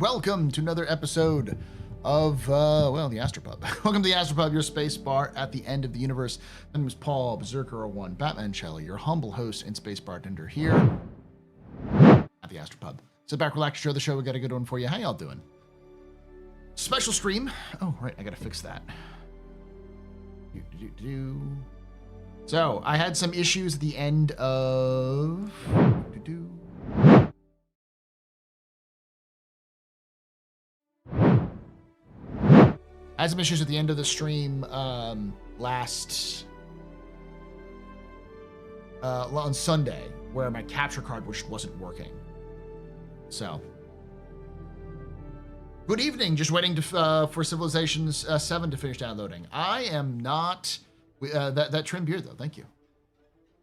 welcome to another episode of, well, the AstroPub. Welcome to the AstroPub, your space bar at the end of the universe. My name is Paul, Berserker01, Batman Shelley, your humble host and space bartender here at the AstroPub. Sit back, relax, enjoy the show. We got a good one for you. How y'all doing? Special stream. Oh, right, I gotta fix that. So, I had some issues at the end of... I had some issues at the end of the stream on Sunday, where my capture card wasn't working. So, good evening. Just waiting to for Civilizations 7 to finish downloading. I am not that trim beard though. Thank you.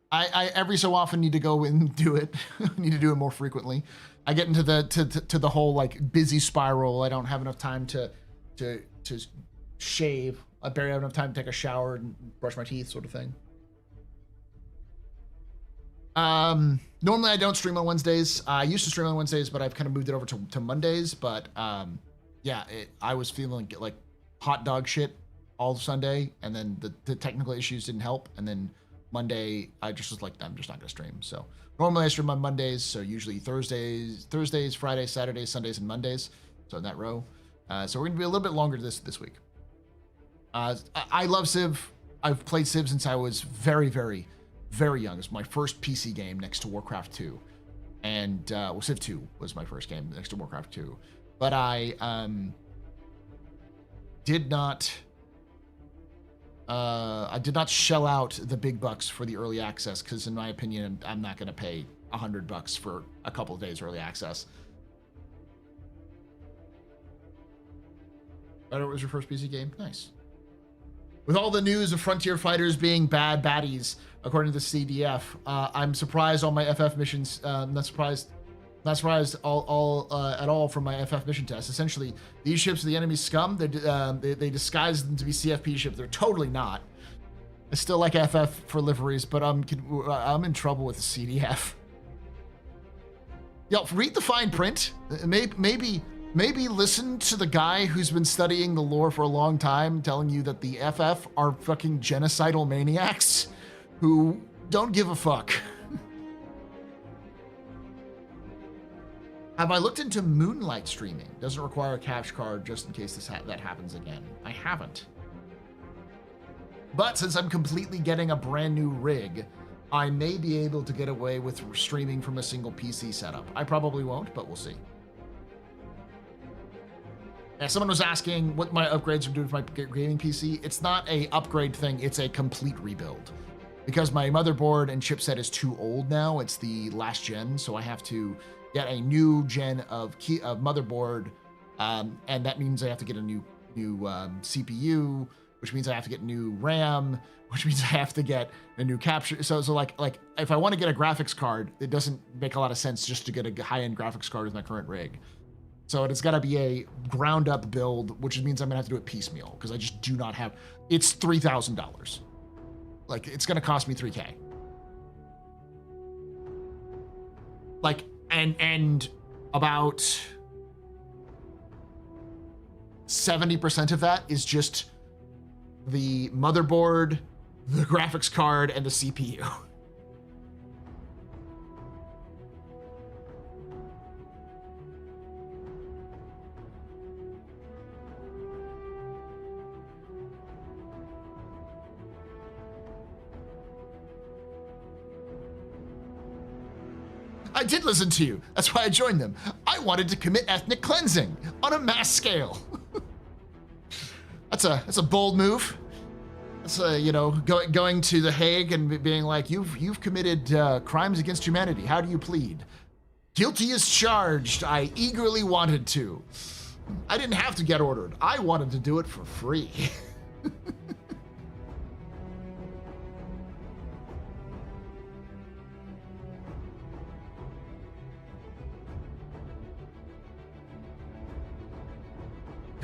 I every so often need to go and do it. Need to do it more frequently. I get into the whole like busy spiral. I don't have enough time to shave. I barely have enough time to take a shower and brush my teeth, sort of thing. Normally I don't stream on Wednesdays. I used to stream on Wednesdays, but I've kind of moved it over to Mondays. But yeah, I was feeling like hot dog shit all Sunday, and then the technical issues didn't help. And then Monday, I just was like, I'm just not gonna stream. So normally I stream on Mondays, so usually Thursdays, Fridays, Saturdays, Sundays, and Mondays. So in that row. So we're gonna be a little bit longer this week. I love Civ. I've played Civ since I was very, very, very young. It's my first PC game next to Warcraft 2. And, well, Civ 2 was my first game next to Warcraft 2. But I did not shell out the big bucks for the early access, because in my opinion, I'm not going to pay $100 for a couple of days early access. It was your first PC game? Nice. With all the news of Frontier Fighters being bad baddies, according to the CDF, I'm surprised all my FF missions, not surprised at all from my FF mission test. Essentially, these ships are the enemy's scum. They disguise them to be CFP ships. They're totally not. I still like FF for liveries, but I'm in trouble with the CDF. Yo, read the fine print. Maybe listen to the guy who's been studying the lore for a long time telling you that the FF are fucking genocidal maniacs who don't give a fuck. Have I looked into Moonlight streaming? Doesn't require a capture card just in case that happens again. I haven't. But since I'm completely getting a brand new rig, I may be able to get away with streaming from a single PC setup. I probably won't, but we'll see. Yeah, someone was asking what my upgrades are doing for my gaming PC. It's not a upgrade thing, it's a complete rebuild. Because my motherboard and chipset is too old now, it's the last gen, so I have to get a new gen of motherboard, and that means I have to get a new CPU, which means I have to get new RAM, which means I have to get a new capture. So like if I want to get a graphics card, it doesn't make a lot of sense just to get a high-end graphics card with my current rig. So it's got to be a ground-up build, which means I'm gonna have to do it piecemeal because I just do not have. It's $3,000. Like it's gonna cost me $3K. Like and about 70% of that is just the motherboard, the graphics card, and the CPU. I did listen to you. That's why I joined them. I wanted to commit ethnic cleansing on a mass scale. That's a bold move. That's going to The Hague and being like, you've committed crimes against humanity. How do you plead? Guilty as charged. I eagerly wanted to. I didn't have to get ordered. I wanted to do it for free.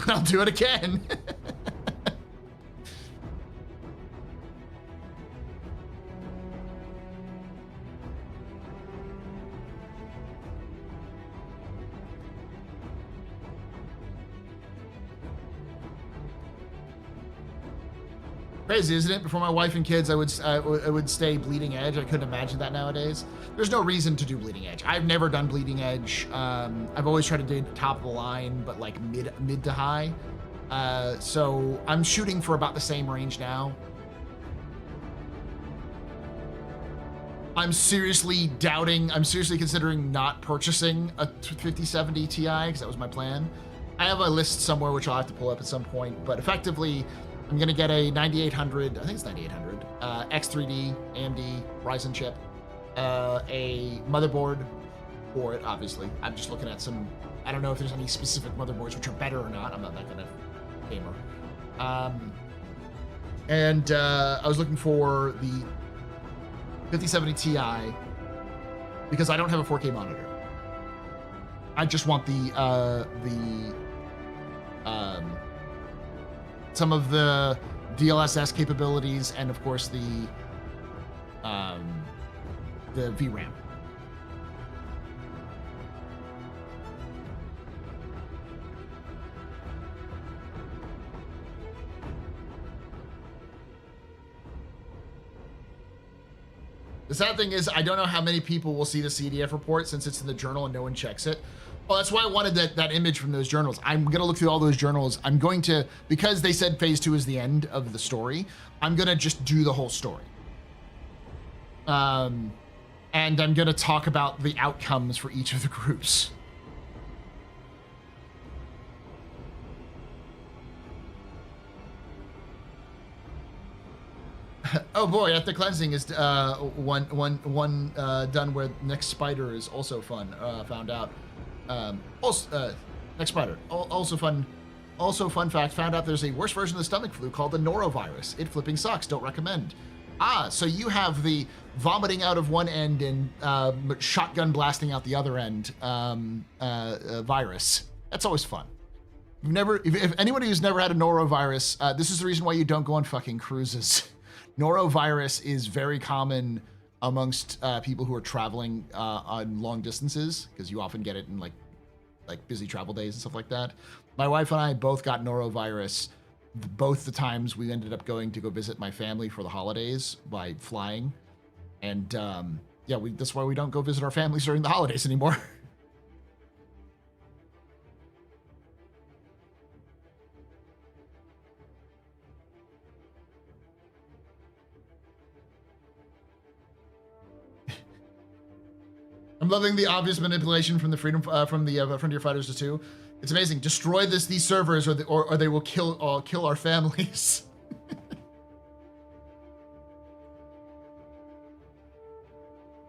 I'll do it again. Crazy, isn't it? Before my wife and kids, I would stay bleeding edge. I couldn't imagine that nowadays. There's no reason to do bleeding edge. I've never done bleeding edge. I've always tried to do top of the line, but like mid to high. So I'm shooting for about the same range now. I'm seriously considering not purchasing a 5070 Ti because that was my plan. I have a list somewhere which I'll have to pull up at some point, but effectively, I'm gonna get a 9800, I think it's 9800, X3D AMD Ryzen chip, a motherboard for it, obviously. I'm just looking at some, I don't know if there's any specific motherboards which are better or not. I'm not that kind of gamer. I was looking for the 5070 Ti because I don't have a 4K monitor. I just want some of the DLSS capabilities and of course the VRAM. The sad thing is I don't know how many people will see the CDF report since it's in the journal and no one checks it. Well, that's why I wanted that image from those journals. I'm going to look through all those journals. I'm going to, because they said phase 2 is the end of the story, I'm going to just do the whole story. And I'm going to talk about the outcomes for each of the groups. Oh boy, Ethnic Cleansing is one done where Next Spider is also fun, found out. Next Spider, also fun. Also, fun fact, found out there's a worse version of the stomach flu called the norovirus. It flipping sucks, don't recommend. Ah, so you have the vomiting out of one end and shotgun blasting out the other end virus. That's always fun. If anybody who's never had a norovirus, this is the reason why you don't go on fucking cruises. Norovirus is very common amongst people who are traveling on long distances because you often get it in like busy travel days and stuff like that. My wife and I both got norovirus both the times we ended up going to go visit my family for the holidays by flying. And yeah, that's why we don't go visit our families during the holidays anymore. I'm loving the obvious manipulation from the Frontier Fighters 2. It's amazing. Destroy these servers, or they will kill our families.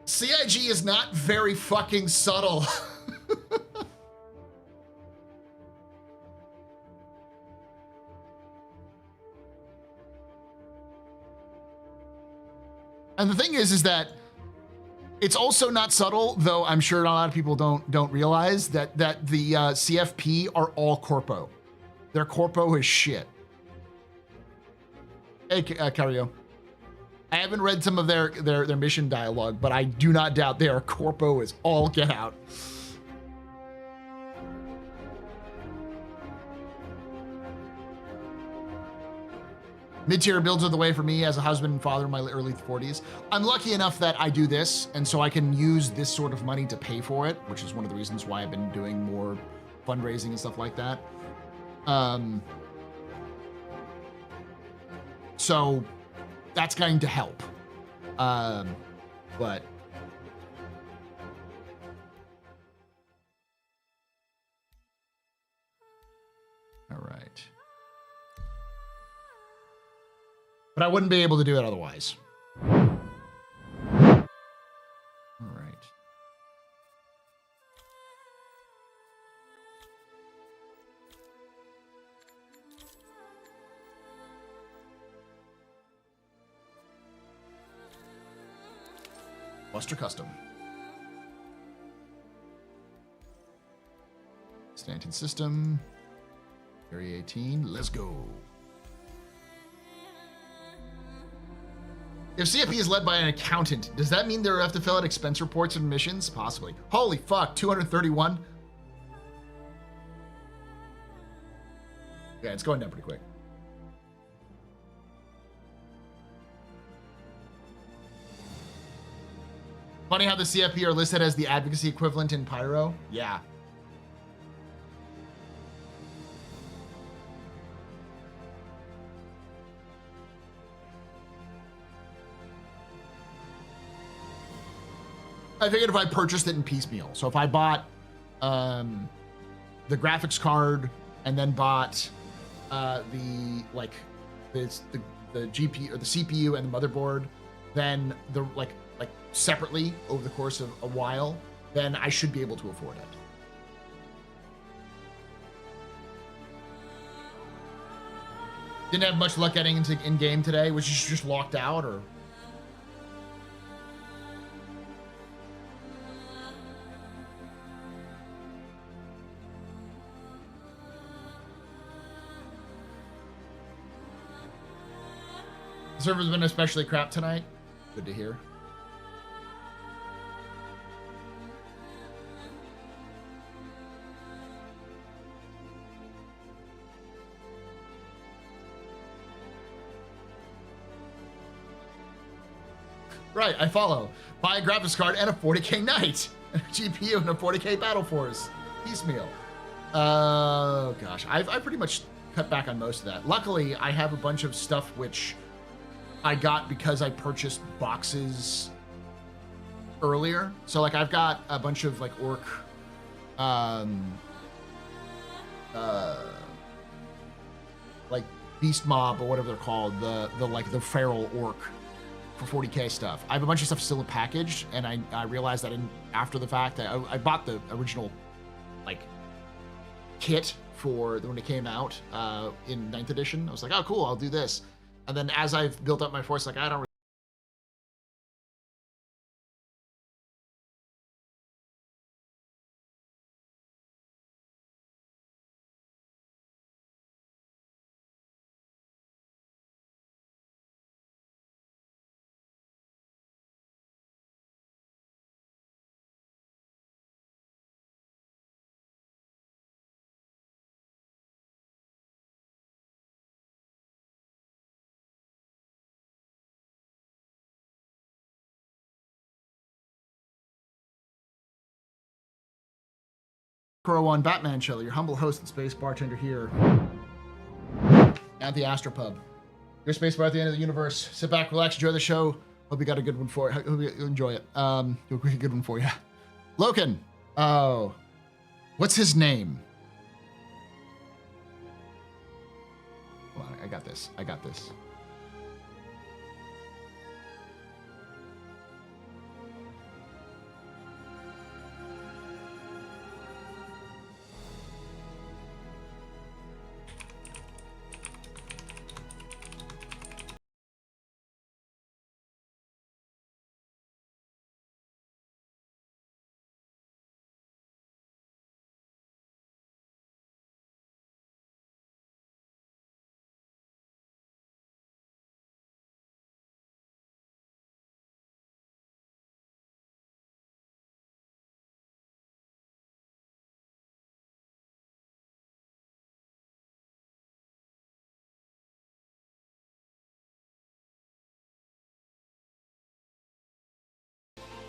CIG is not very fucking subtle. And the thing is that it's also not subtle, though I'm sure a lot of people don't realize that the CFP are all corpo. Their corpo is shit. Hey, Cario. I haven't read some of their mission dialogue, but I do not doubt their corpo is all get out. Mid-tier builds are the way for me as a husband and father in my early 40s. I'm lucky enough that I do this, and so I can use this sort of money to pay for it, which is one of the reasons why I've been doing more fundraising and stuff like that. So that's going to help. But all right. But I wouldn't be able to do it otherwise. All right. Buster Custom. Stanton System. Area 18. Let's go. If CFP is led by an accountant, does that mean they have to fill out expense reports and admissions? Possibly. Holy fuck, 231? Yeah, it's going down pretty quick. Funny how the CFP are listed as the advocacy equivalent in Pyro. Yeah. I figured if I purchased it in piecemeal. So if I bought the graphics card and then bought the GPU or the CPU and the motherboard, then the like separately over the course of a while, then I should be able to afford it. Didn't have much luck getting into in-game today. Was you just locked out, or? The server's been especially crap tonight. Good to hear. Right, I follow. Buy a graphics card and a 40k knight, and a GPU and a 40k battle force. Piecemeal. Oh gosh, I've pretty much cut back on most of that. Luckily, I have a bunch of stuff which I got because I purchased boxes earlier. So like I've got a bunch of like orc, like beast mob or whatever they're called, the feral orc for 40k stuff. I have a bunch of stuff still packaged, and I realized that after the fact I bought the original like kit for when it came out in 9th edition. I was like, oh cool, I'll do this. And then as I've built up my force, like I don't Crow on Batman Show, your humble host and space bartender here at the AstroPub. Your space bar at the end of the universe. Sit back, relax, enjoy the show. Hope you got a good one for it. Hope you enjoy it. A good one for you. Loken. Oh, what's his name? Hold on, I got this. I got this.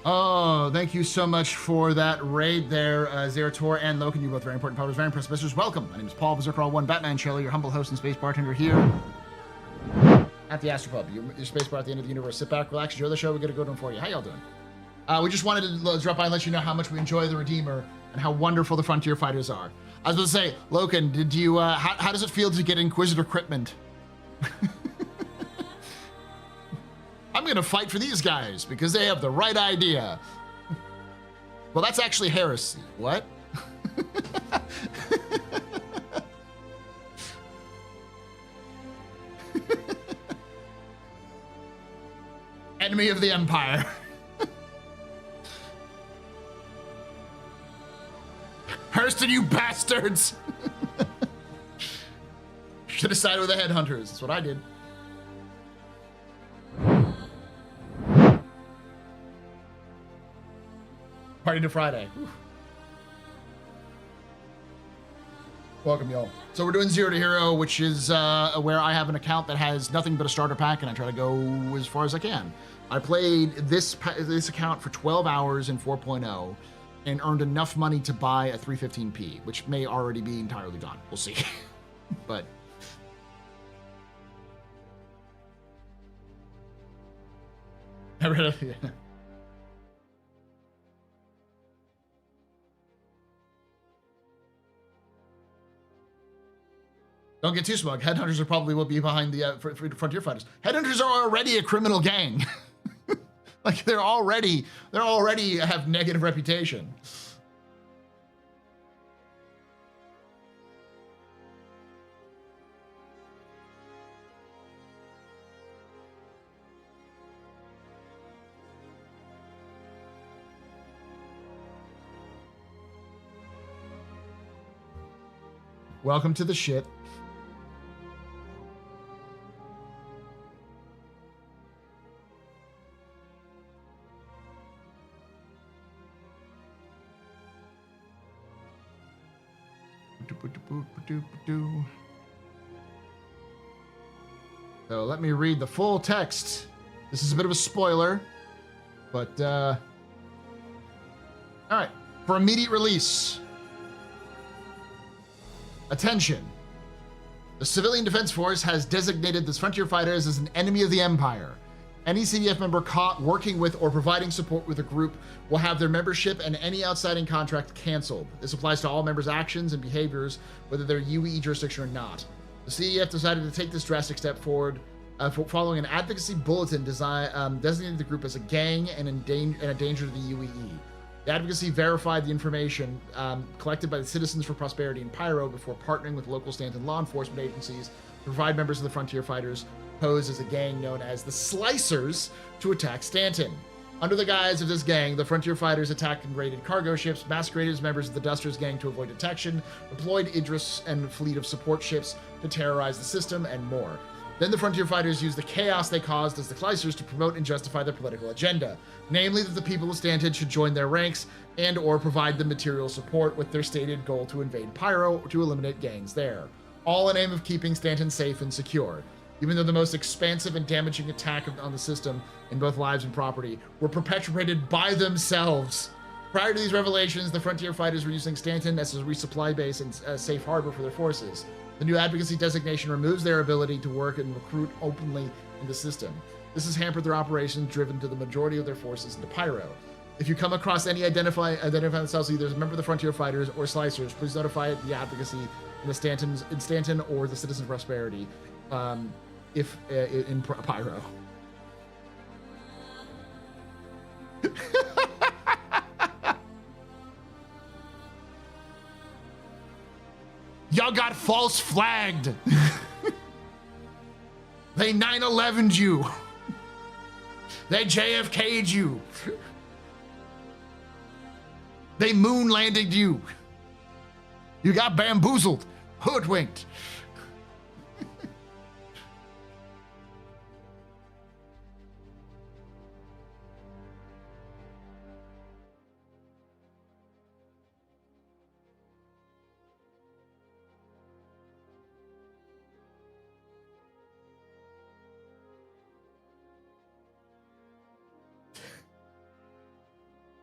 Oh, thank you so much for that raid there, Zerator and Loken. You're both very important powers, very impressive visitors. Welcome. My name is Paul, Berserker1 Batman Shelley, your humble host and space bartender here at the AstroPub, your space bar at the end of the universe. Sit back, relax, enjoy the show. We got a good one for you. How y'all doing? We just wanted to drop by and let you know how much we enjoy the Redeemer and how wonderful the Frontier Fighters are. I was going to say, Loken, did you? How does it feel to get Inquisitor equipment? I'm going to fight for these guys because they have the right idea. Well, that's actually heresy. What? Enemy of the Empire. Hurston, you bastards! Should have sided with the headhunters. That's what I did. Party to Friday. Whew. Welcome, y'all. So we're doing 0 to Hero, which is where I have an account that has nothing but a starter pack, and I try to go as far as I can. I played this account for 12 hours in 4.0 and earned enough money to buy a 315p, which may already be entirely gone. We'll see. But yeah. Don't get too smug. Headhunters probably will be behind the Frontier Fighters. Headhunters are already a criminal gang. Like they're already have negative reputation. Welcome to the shit. So let me read the full text. This is a bit of a spoiler, but all right. For immediate release. Attention. The Civilian Defense Force has designated the Frontier Fighters as an enemy of the Empire. Any CDF member caught working with or providing support with a group will have their membership and any outstanding contract canceled. This applies to all members' actions and behaviors, whether they're UE jurisdiction or not. The CDF decided to take this drastic step forward following an advocacy bulletin designating the group as a gang and a danger to the UEE. The advocacy verified the information collected by the Citizens for Prosperity and Pyro before partnering with local Stanton law enforcement agencies to provide members of the Frontier Fighters posed as a gang known as the Slicers to attack Stanton. Under the guise of this gang, the Frontier Fighters attacked and raided cargo ships, masqueraded as members of the Dusters gang to avoid detection, deployed Idris and fleet of support ships to terrorize the system, and more. Then the Frontier Fighters used the chaos they caused as the Slicers to promote and justify their political agenda, namely that the people of Stanton should join their ranks and or provide them material support with their stated goal to invade Pyro or to eliminate gangs there, all in aim of keeping Stanton safe and secure. Even though the most expansive and damaging attack on the system in both lives and property were perpetrated by themselves. Prior to these revelations, the Frontier Fighters were using Stanton as a resupply base and a safe harbor for their forces. The new advocacy designation removes their ability to work and recruit openly in the system. This has hampered their operations, driven to the majority of their forces into Pyro. If you come across any identify themselves either as a member of the Frontier Fighters or Slicers, please notify the advocacy in Stanton or the Citizens of Prosperity. If in Pyro. Y'all got false flagged. They 9/11'd you. They JFK'd you. They moon landed you. You got bamboozled, hoodwinked.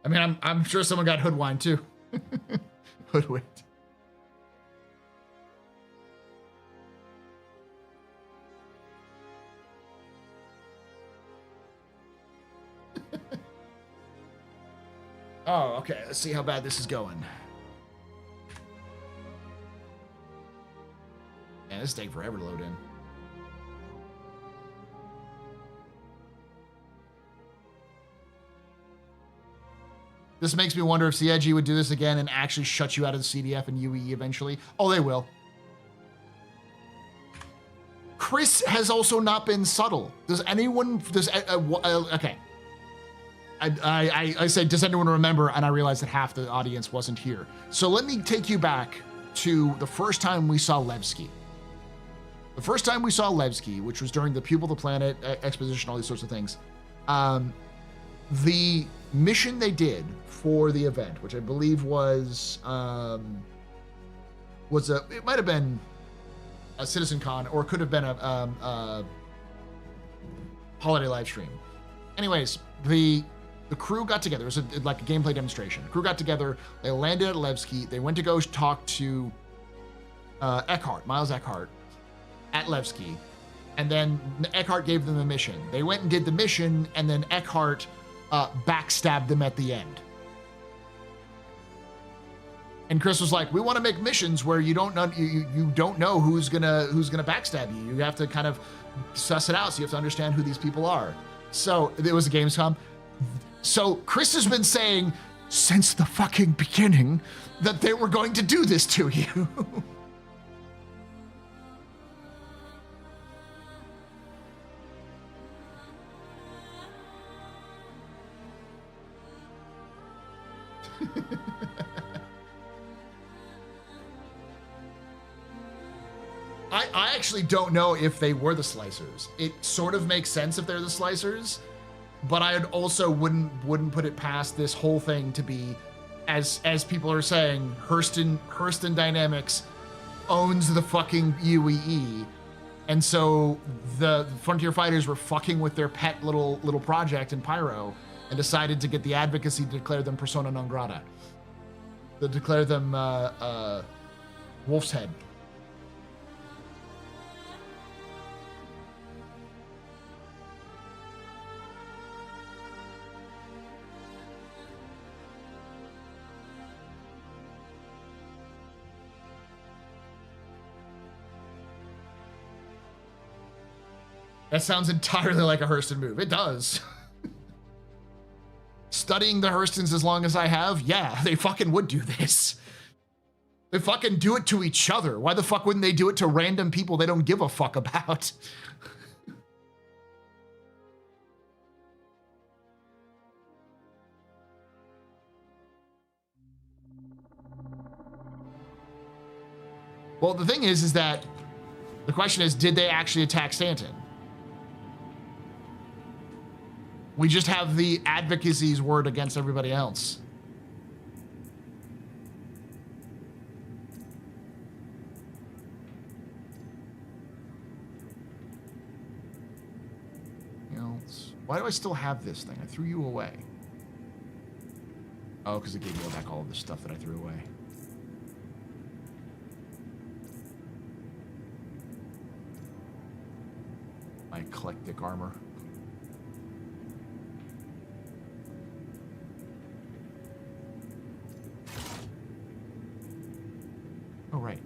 I mean, I'm sure someone got hoodwinked too. Hoodwinked. Oh, okay. Let's see how bad this is going. Man, this takes forever to load in. This makes me wonder if CIG would do this again and actually shut you out of the CDF and UEE eventually. Oh, they will. Chris has also not been subtle. Does anyone, okay. I said, does anyone remember? And I realized that half the audience wasn't here. So let me take you back to the first time we saw Levski. The first time we saw Levski, which was during the Pupil of the Planet exposition, all these sorts of things. The mission they did for the event, which I believe was was it might have been a Citizen Con, or it could have been a holiday live stream. Anyways, the crew got together. It was like a gameplay demonstration. The crew got together. They landed at Levski. They went to go talk to Miles Eckhart, at Levski. And then Eckhart gave them a mission. They went and did the mission, and then Eckhart backstabbed them at the end. And Chris was like, "We want to make missions where you don't know who's gonna backstab you. You have to kind of suss it out. So you have to understand who these people are." So it was a Gamescom. So Chris has been saying since the fucking beginning that they were going to do this to you. I actually don't know if they were the Slicers. It sort of makes sense if they're the Slicers, but I also wouldn't put it past this whole thing to be, as people are saying, Hurston Dynamics owns the fucking UEE, and so the Frontier Fighters were fucking with their pet little project in Pyro, and decided to get the advocacy to declare them persona non grata, to declare them Wolf's Head. That sounds entirely like a Hurston move. It does. Studying the Hurstons as long as I have, yeah, they fucking would do this. They fucking do it to each other. Why the fuck wouldn't they do it to random people they don't give a fuck about? Well, the thing is that the question is, did they actually attack Stanton? We just have the advocacy's word against everybody else. Why do I still have this thing? I threw you away. Oh, because it gave me back all of the stuff that I threw away. My eclectic armor. Oh, right.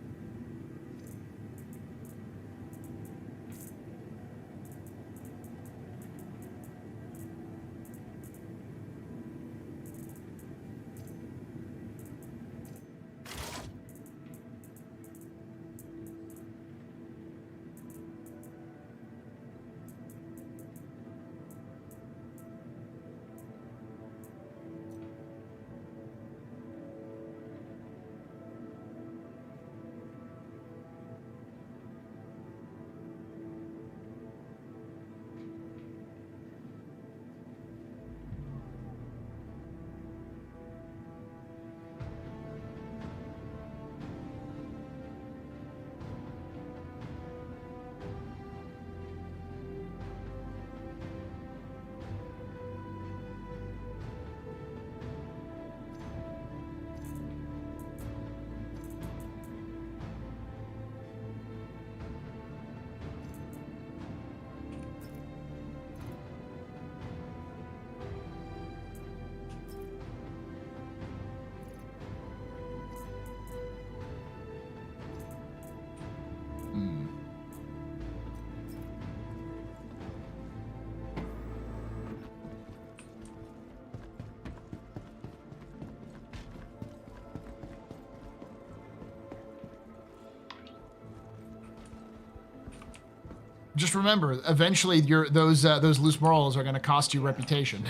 Just remember, eventually those loose morals are going to cost you reputation.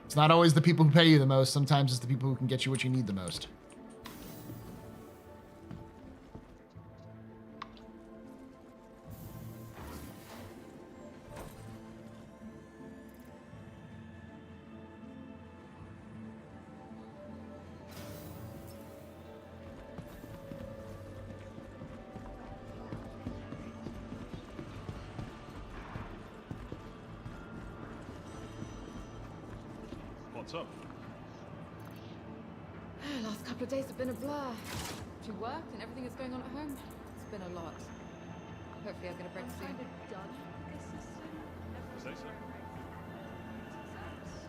It's not always the people who pay you the most. Sometimes it's the people who can get you what you need the most. What's up? Last couple of days have been a blur. Between work and everything that's going on at home, it's been a lot. Hopefully I'll get a break soon. Say so.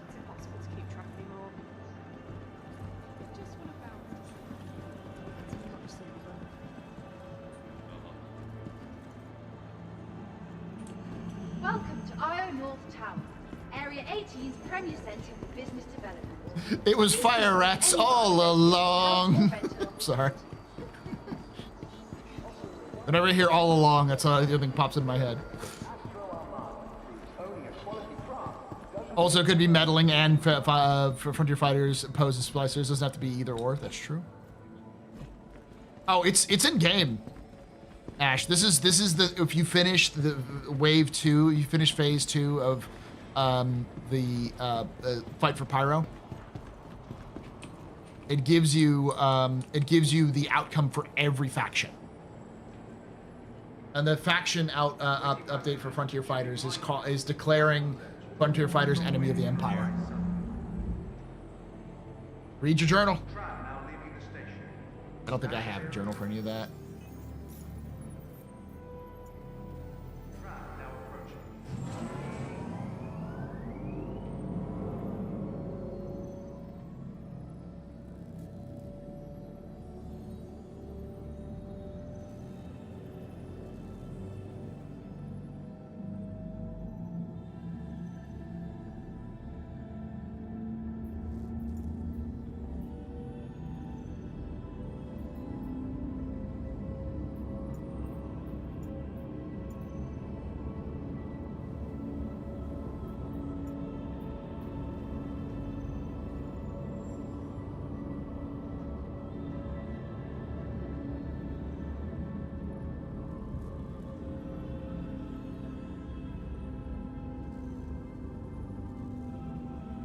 It's impossible to keep track anymore. Just want to bounce. It's much simpler. Welcome to Io North Tower, Area 18's premier centre for business development. It was fire rats all along. Sorry. Whenever I hear all along, that's how the other thing pops in my head. Also, it could be meddling and for Frontier Fighters pose as splicers. Doesn't have to be either or. That's true. Oh, it's in game. Ash, this is the if you finish the wave 2, you finish phase 2 of the fight for Pyro. It gives you the outcome for every faction. And the faction update for Frontier Fighters is declaring Frontier Fighters enemy of the Empire. Read your journal. I don't think I have a journal for any of that.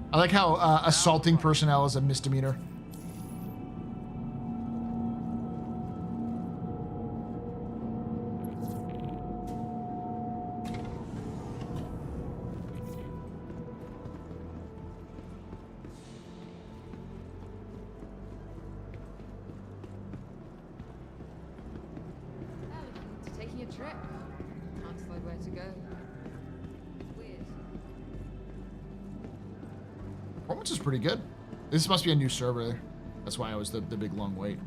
I like how assaulting personnel is a misdemeanor. Taking a trip. Can't decide where to go. Weird. Performance is pretty good. This must be a new server. That's why I was the big long wait.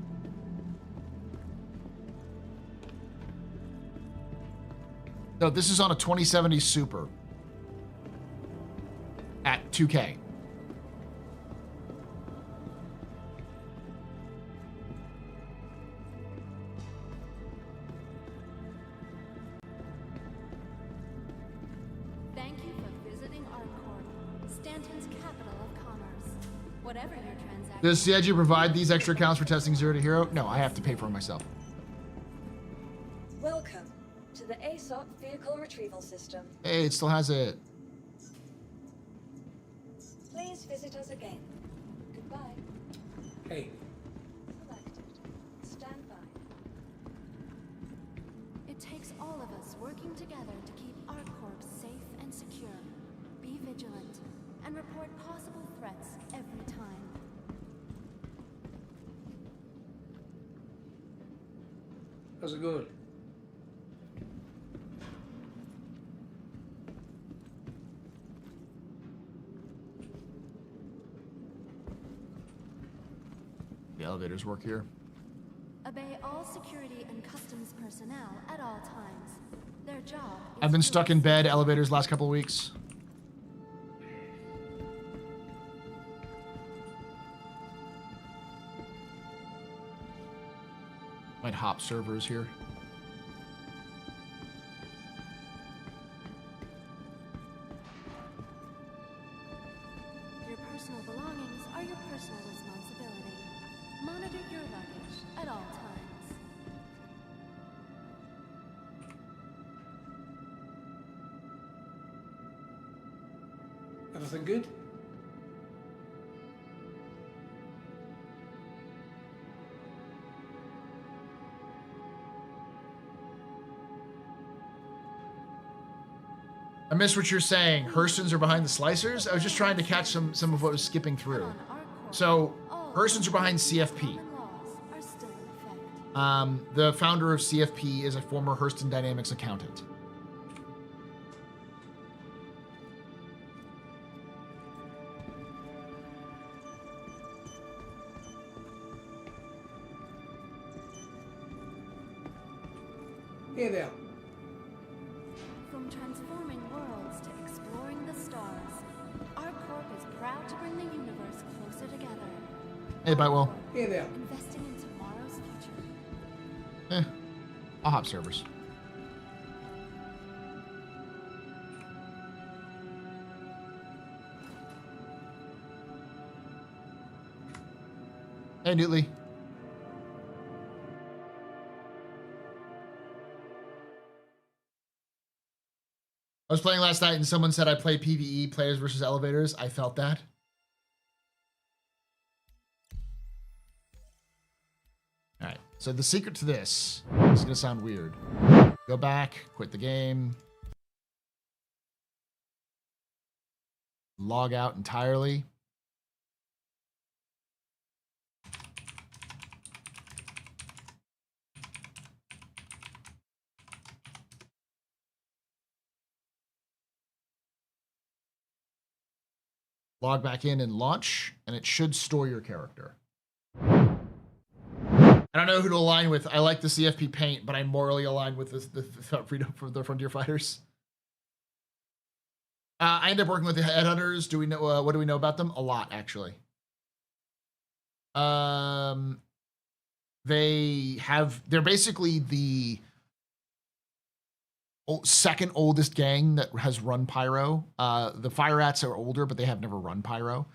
No, this is on a 2070 Super at 2K. Thank you for visiting Arcorp, Stanton's capital of commerce. Whatever your transaction. Does CIG provide these extra accounts for testing 0 to hero? No, I have to pay for it myself. Welcome to the ASOP Vehicle Retrieval System. Hey, it still has it. Please visit us again. Goodbye. Hey, Selected. Stand by. It takes all of us working together to keep Arcorp safe and secure. Be vigilant and report possible threats every time. how's it going? The elevators work here. Obey all security and customs personnel at all times. Their job is I've been to stuck in bed, elevators last couple of weeks. Might hop servers here. Your personal belongings are your personal responsibility. Monitor your luggage at all times. Everything good? I missed what you're saying. Hurston's are behind the slicers? I was just trying to catch some of what was skipping through. So, Hurston's are behind CFP. The founder of CFP is a former Hurston Dynamics accountant. Hey there. From transforming worlds to exploring the stars, our corp is proud to bring the universe closer together. Hey, Bitewell. Hey there. Investing in tomorrow's future. I'll hop servers. Hey, Newtly. I was playing last night and someone said I play PvE, players versus elevators. I felt that. All right, so the secret to this is gonna sound weird. Go back, quit the game, log out entirely. Log back in and launch, and it should store your character. I don't know who to align with. I like the CFP paint, but I'm morally aligned with the freedom for the Frontier Fighters. I end up working with the Headhunters. Do we know what do we know about them? A lot, actually. They're basically the second oldest gang that has run Pyro. The Fire Rats are older, but they have never run Pyro.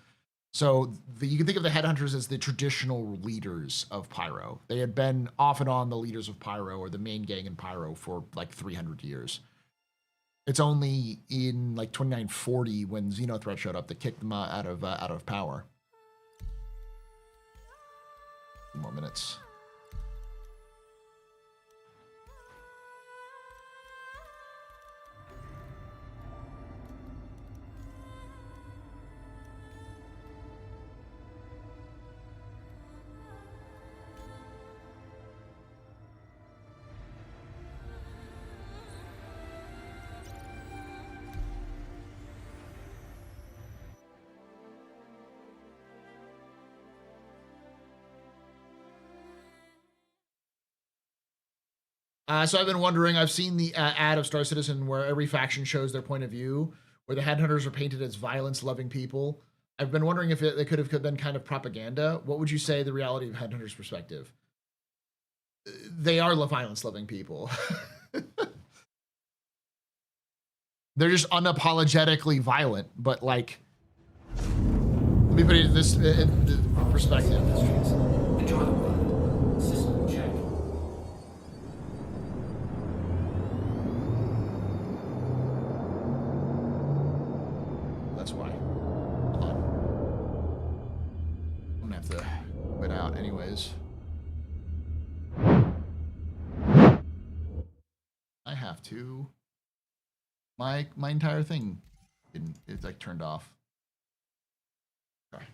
So you can think of the Headhunters as the traditional leaders of Pyro. They had been off and on the leaders of Pyro, or the main gang in Pyro, for like 300 years. It's only in like 2940 when Xenothreat showed up that kicked them out of power. 2 more minutes. So I've been wondering, I've seen the ad of Star Citizen where every faction shows their point of view, where the Headhunters are painted as violence-loving people. I've been wondering if it could have been kind of propaganda. What would you say the reality of Headhunters' perspective? They are violence-loving people. They're just unapologetically violent, but like, let me put it in this perspective. System check. That's why. Hold on. I'm gonna have to quit out anyways. I have to. My entire thing it's like turned off. Sorry.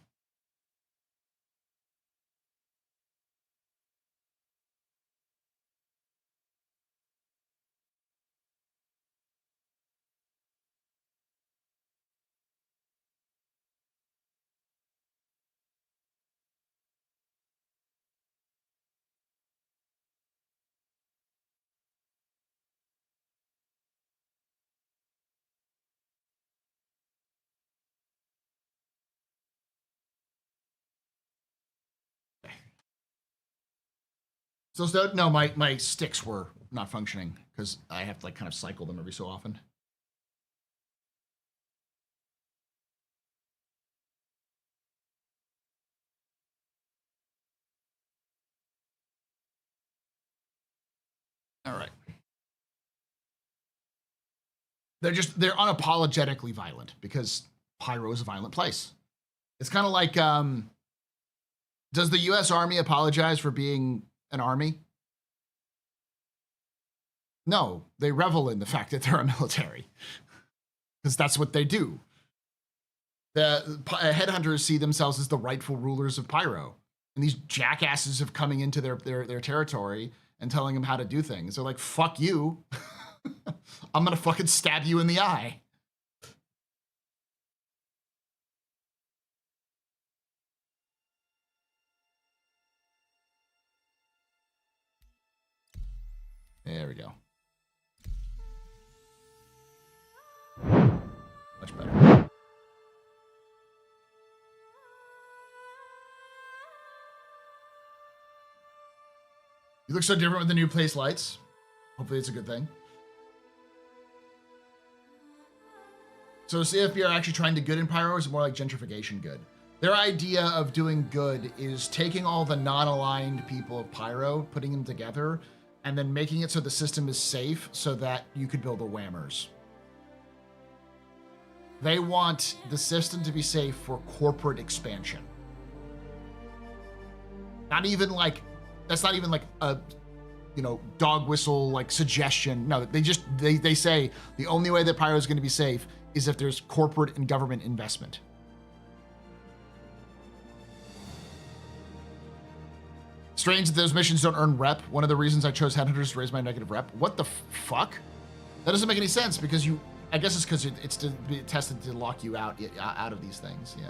So no, my sticks were not functioning because I have to like kind of cycle them every so often. All right. They're unapologetically violent because Pyro is a violent place. It's kind of like, does the U.S. Army apologize for being an army? No, they revel in the fact that they're a military. because that's what they do. The headhunters see themselves as the rightful rulers of Pyro, and these jackasses have coming into their territory and telling them how to do things. They're like, fuck you. I'm gonna fucking stab you in the eye. There we go. Much better. You look so different with the new place lights. Hopefully it's a good thing. So CFB are actually trying to good in Pyro, or is it more like gentrification good? Their idea of doing good is taking all the non-aligned people of Pyro, putting them together, and then making it so the system is safe so that you could build the whammers. They want the system to be safe for corporate expansion. Not even like, that's not even like a, you know, dog whistle like suggestion. No, they say the only way that Pyro is going to be safe is if there's corporate and government investment. Strange that those missions don't earn rep. One of the reasons I chose Headhunters to raise my negative rep. What the fuck? That doesn't make any sense because you, I guess it's because it's to be tested to lock you out of these things. Yeah.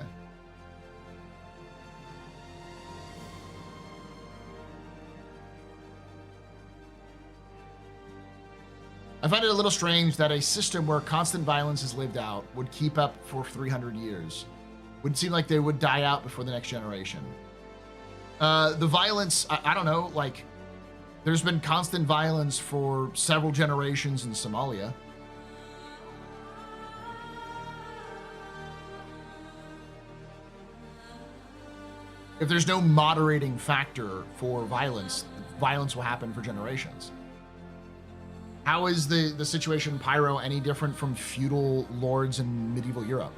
I find it a little strange that a system where constant violence is lived out would keep up for 300 years. Would seem like they would die out before the next generation. The violence, I don't know, like, there's been constant violence for several generations in Somalia. If there's no moderating factor for violence, violence will happen for generations. How is the situation in Pyro any different from feudal lords in medieval Europe?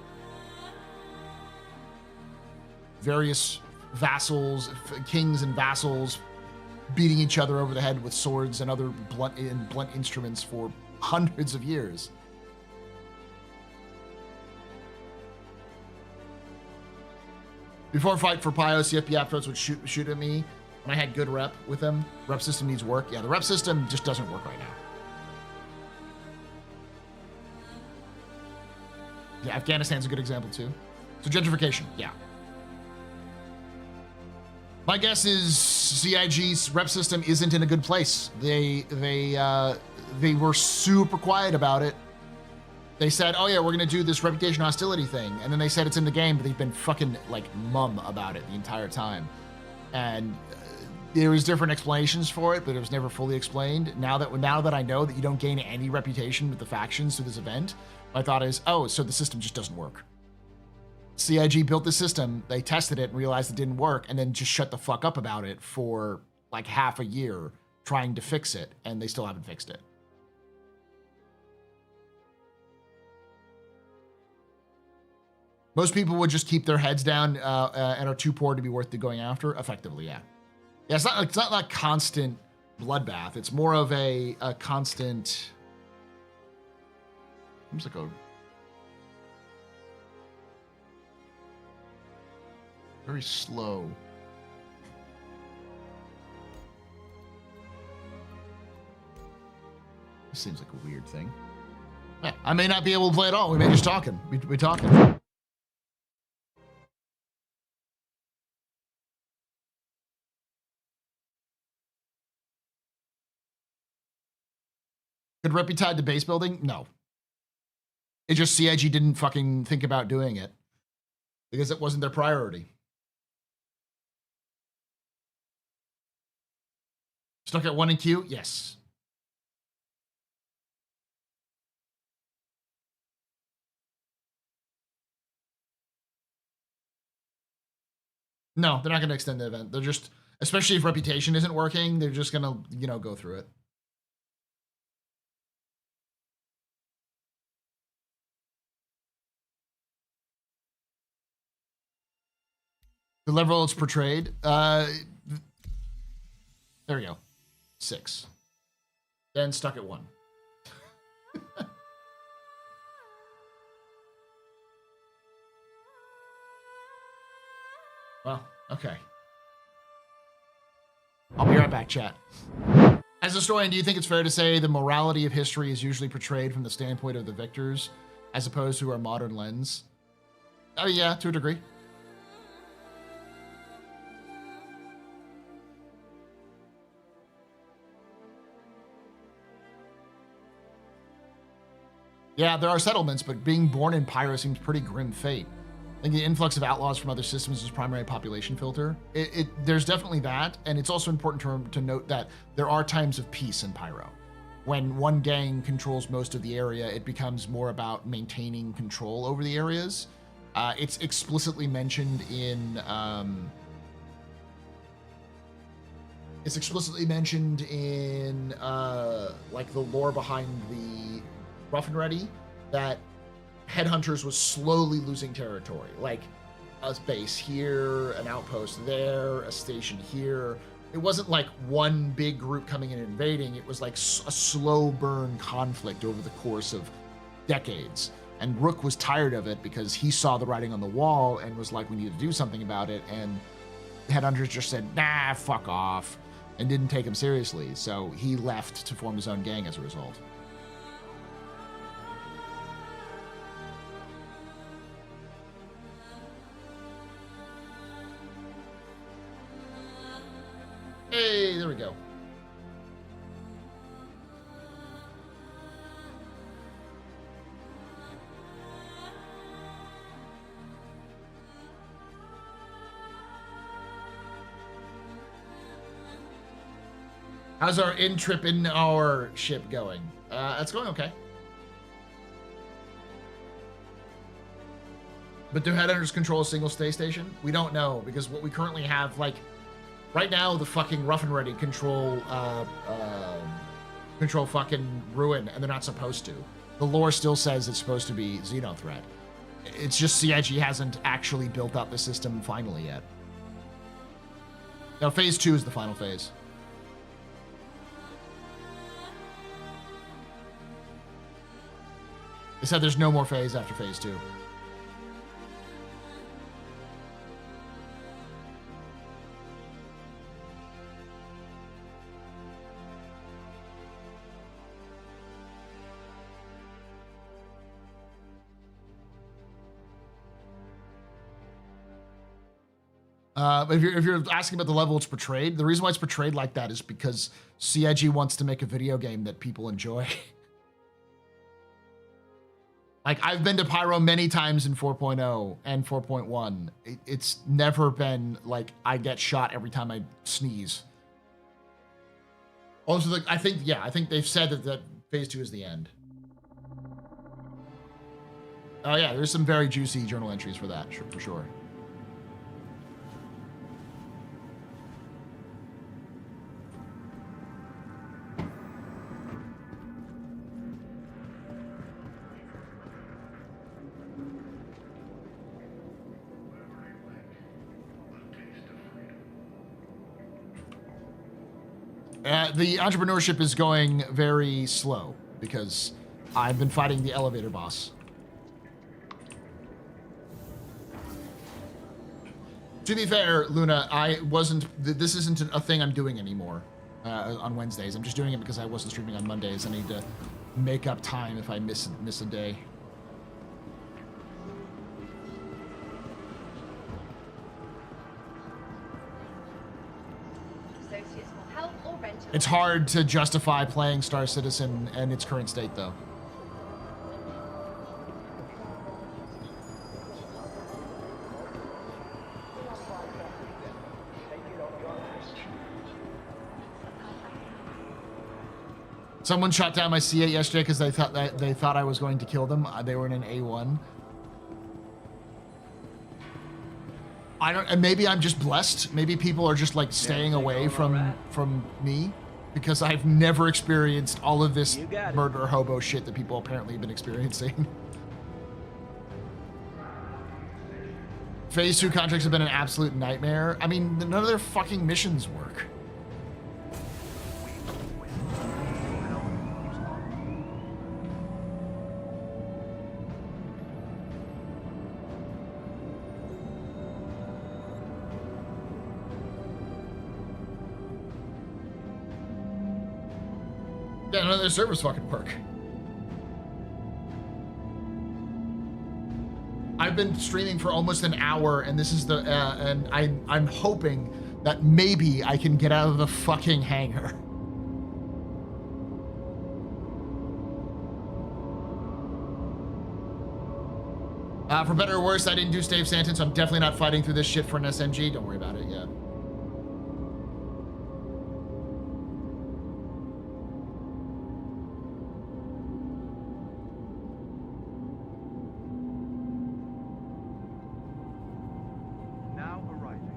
Various vassals, kings and vassals beating each other over the head with swords and other blunt instruments for hundreds of years. Before Fight for Pyro, CFP afterwards would shoot at me when I had good rep with them. Rep system needs work. Yeah, the rep system just doesn't work right now. Yeah, Afghanistan's a good example too. So gentrification, yeah. My guess is CIG's rep system isn't in a good place. They were super quiet about it. They said, oh yeah, we're gonna do this reputation hostility thing. And then they said it's in the game, but they've been fucking like mum about it the entire time. And there was different explanations for it, but it was never fully explained. Now that I know that you don't gain any reputation with the factions through this event, my thought is, oh, so the system just doesn't work. CIG built the system, they tested it and realized it didn't work, and then just shut the fuck up about it for like half a year trying to fix it, and they still haven't fixed it. Most people would just keep their heads down and are too poor to be worth going after. Effectively, yeah. Yeah, it's not like constant bloodbath. It's more of a constant. Seems like a very slow. This seems like a weird thing. Yeah, I may not be able to play at all. We may just talking. We talking. Could rep be tied to base building? No. It just CIG didn't fucking think about doing it because it wasn't their priority. Stuck at 1 in queue? Yes. No, they're not going to extend the event. They're just, especially if reputation isn't working, they're just going to, you know, go through it. The level it's portrayed. There we go. 6. Then stuck at 1. Well, okay. I'll be right back, chat. As a historian, do you think it's fair to say the morality of history is usually portrayed from the standpoint of the victors as opposed to our modern lens? Oh, yeah, to a degree. Yeah, there are settlements, but being born in Pyro seems pretty grim fate. I think the influx of outlaws from other systems is primary population filter. There's definitely that, and it's also important to note that there are times of peace in Pyro. When one gang controls most of the area, it becomes more about maintaining control over the areas. It's explicitly mentioned in like the lore behind the Rough and Ready, that Headhunters was slowly losing territory, like a base here, an outpost there, a station here. It wasn't like one big group coming in and invading. It was like a slow burn conflict over the course of decades. And Rook was tired of it because he saw the writing on the wall and was like, we need to do something about it. And Headhunters just said, nah, fuck off, and didn't take him seriously. So he left to form his own gang as a result. Hey, there we go. How's our in-trip in our ship going? It's going okay. But do Headhunters control a single stay station? We don't know, because what we currently have, like, right now, the fucking Rough and Ready control fucking Ruin, and they're not supposed to. The lore still says it's supposed to be Xenothreat. It's just CIG hasn't actually built out the system finally yet. Now, phase 2 is the final phase. They said there's no more phase after phase 2. But if you're asking about the level it's portrayed, the reason why it's portrayed like that is because CIG wants to make a video game that people enjoy. Like, I've been to Pyro many times in 4.0 and 4.1. It's never been like I get shot every time I sneeze. Also, I think they've said that phase 2 is the end. Oh yeah, there's some very juicy journal entries for that, for sure. The entrepreneurship is going very slow because I've been fighting the elevator boss. To be fair, Luna, this isn't a thing I'm doing anymore on Wednesdays. I'm just doing it because I wasn't streaming on Mondays. I need to make up time if I miss a day. It's hard to justify playing Star Citizen in its current state, though. Someone shot down my C8 yesterday because they thought I was going to kill them. They were in an A1. And maybe I'm just blessed. Maybe people are just like staying away from me because I've never experienced all of this murder hobo shit that people apparently have been experiencing. Phase 2 contracts have been an absolute nightmare. I mean, none of their fucking missions work. Yeah, none of their servers fucking work. I've been streaming for almost an hour, and this is the and I'm hoping that maybe I can get out of the fucking hangar. For better or worse, I didn't do Stave Stanton, so I'm definitely not fighting through this shit for an SMG. Don't worry about it. Yeah. Now arriving.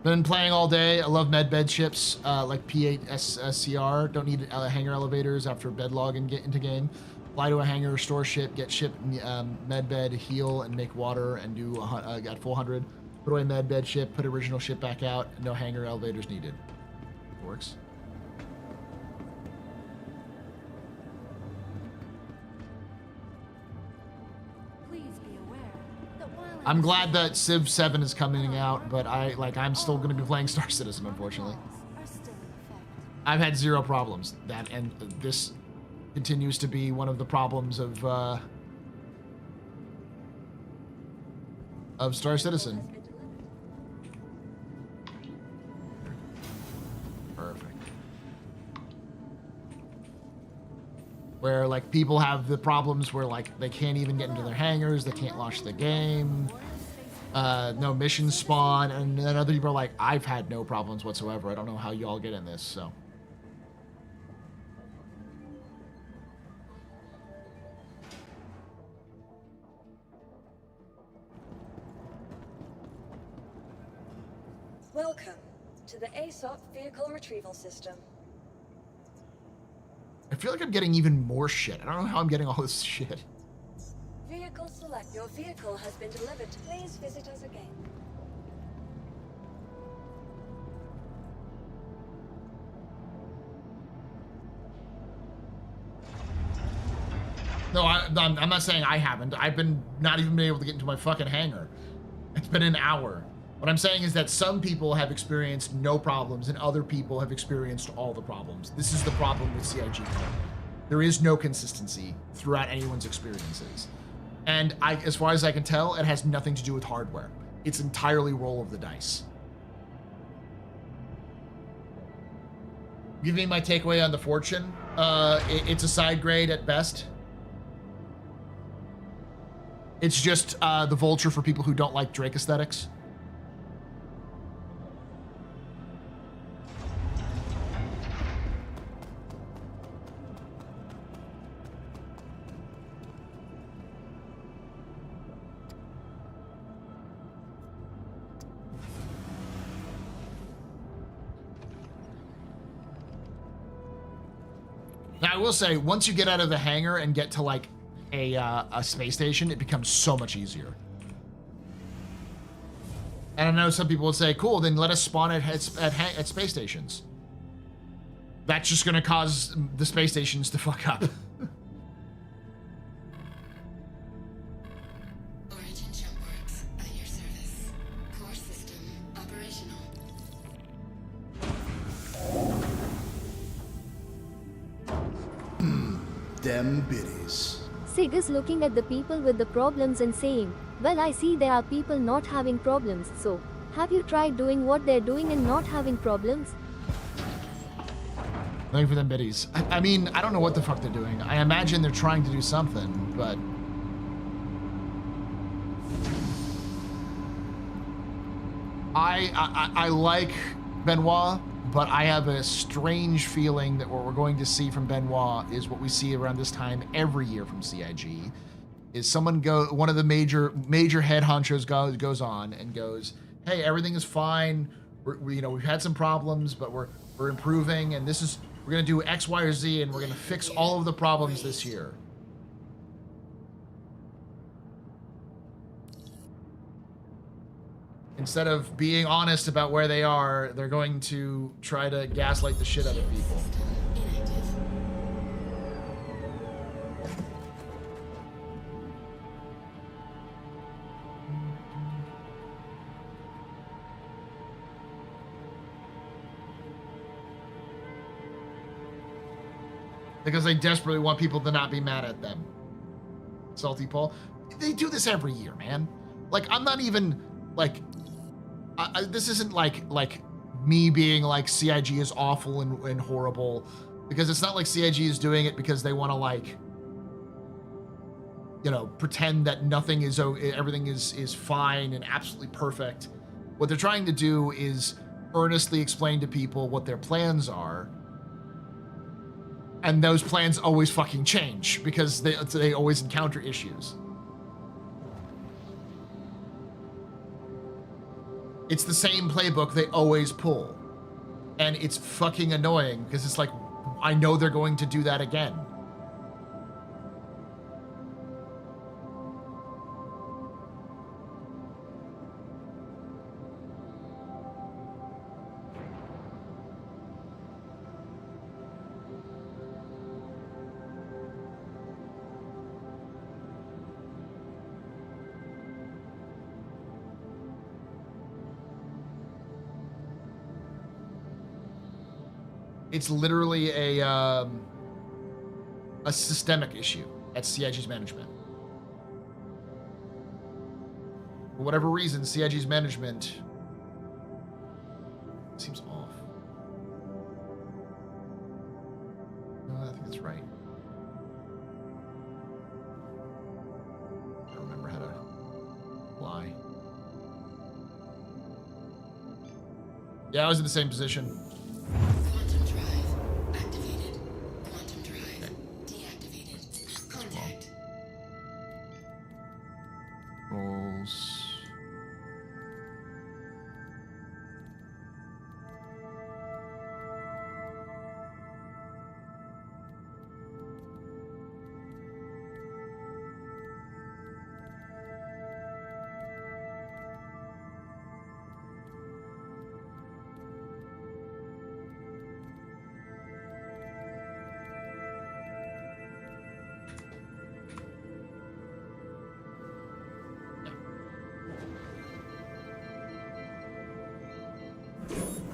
Been playing all day. I love medbed ships like P8 SCR. Don't need hangar elevators after bed log and get into game. Fly to a hangar, store ship, get ship medbed, heal, and make water, and do got full 100. Put away medbed ship, put original ship back out. No hangar elevators needed. Works. Please be aware that while I'm glad that Civ 7 is coming out, but I'm still going to be playing Star Citizen, unfortunately. are still in effect. I've had zero problems. And this continues to be one of the problems of Star Citizen. Perfect. Where like people have the problems where like they can't even get into their hangars, they can't launch the game, no missions spawn, and then other people are like, I've had no problems whatsoever. I don't know how you all get in this, so. Welcome to the ASOP Vehicle Retrieval System. I feel like I'm getting even more shit. I don't know how I'm getting all this shit. Vehicle select. Your vehicle has been delivered. Please visit us again. No, I'm not saying I haven't. I've been not even been able to get into my fucking hangar. It's been an hour. What I'm saying is that some people have experienced no problems and other people have experienced all the problems. This is the problem with CIG. There is no consistency throughout anyone's experiences. And as far as I can tell, it has nothing to do with hardware. It's entirely roll of the dice. Give me my takeaway on the Fortune. It's a side grade at best. It's just the Vulture for people who don't like Drake aesthetics. Now, I will say, once you get out of the hangar and get to like a space station, it becomes so much easier. And I know some people will say, cool, then let us spawn at space stations. That's just going to cause the space stations to fuck up. Origin jump works at your service. Core system operational. Them biddies. Sig is looking at the people with the problems and saying, well, I see there are people not having problems, so have you tried doing what they're doing and not having problems? Thank you for them biddies. I mean, I don't know what the fuck they're doing. I imagine they're trying to do something, but... I like Benoit, but I have a strange feeling that what we're going to see from Benoit is what we see around this time every year from CIG. Is one of the major head honchos goes on and goes, hey, everything is fine. We've had some problems, but we're improving, and we're gonna do X, Y, or Z, and we're gonna fix all of the problems this year. Instead of being honest about where they are, they're going to try to gaslight the shit out of people. because they desperately want people to not be mad at them. Salty Paul. They do this every year, man. Like, I'm not even, like, this isn't like me being like CIG is awful and horrible, because it's not like CIG is doing it because they want to, like, you know, pretend that nothing is, everything is fine and absolutely perfect. What they're trying to do is earnestly explain to people what their plans are, and those plans always fucking change because they always encounter issues. It's the same playbook they always pull, and it's fucking annoying because it's like, I know they're going to do that again. It's literally a systemic issue at CIG's management. For whatever reason, CIG's management seems off. No, I think that's right. I don't remember how to lie. Yeah, I was in the same position.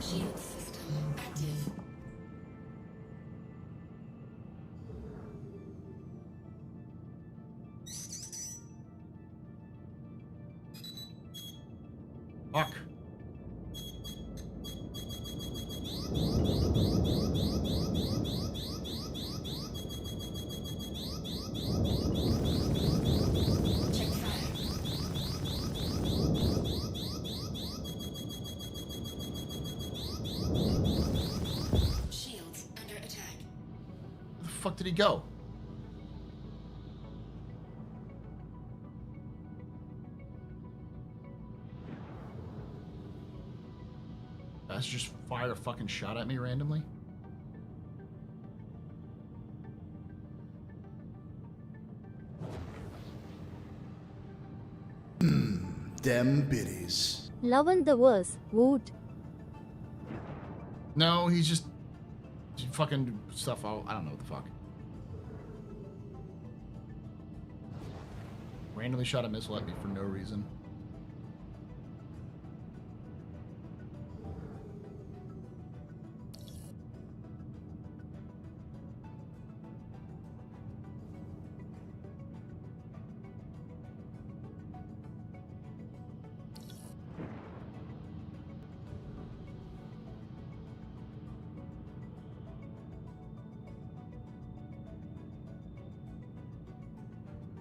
Shield system active. Fuck. Check fire. Shields under attack. Where the fuck did he go? That's just fired a fucking shot at me randomly. Them biddies. Loving the verse, woot. No, he's just fucking stuff out. I don't know what the fuck. Randomly shot a missile at me for no reason.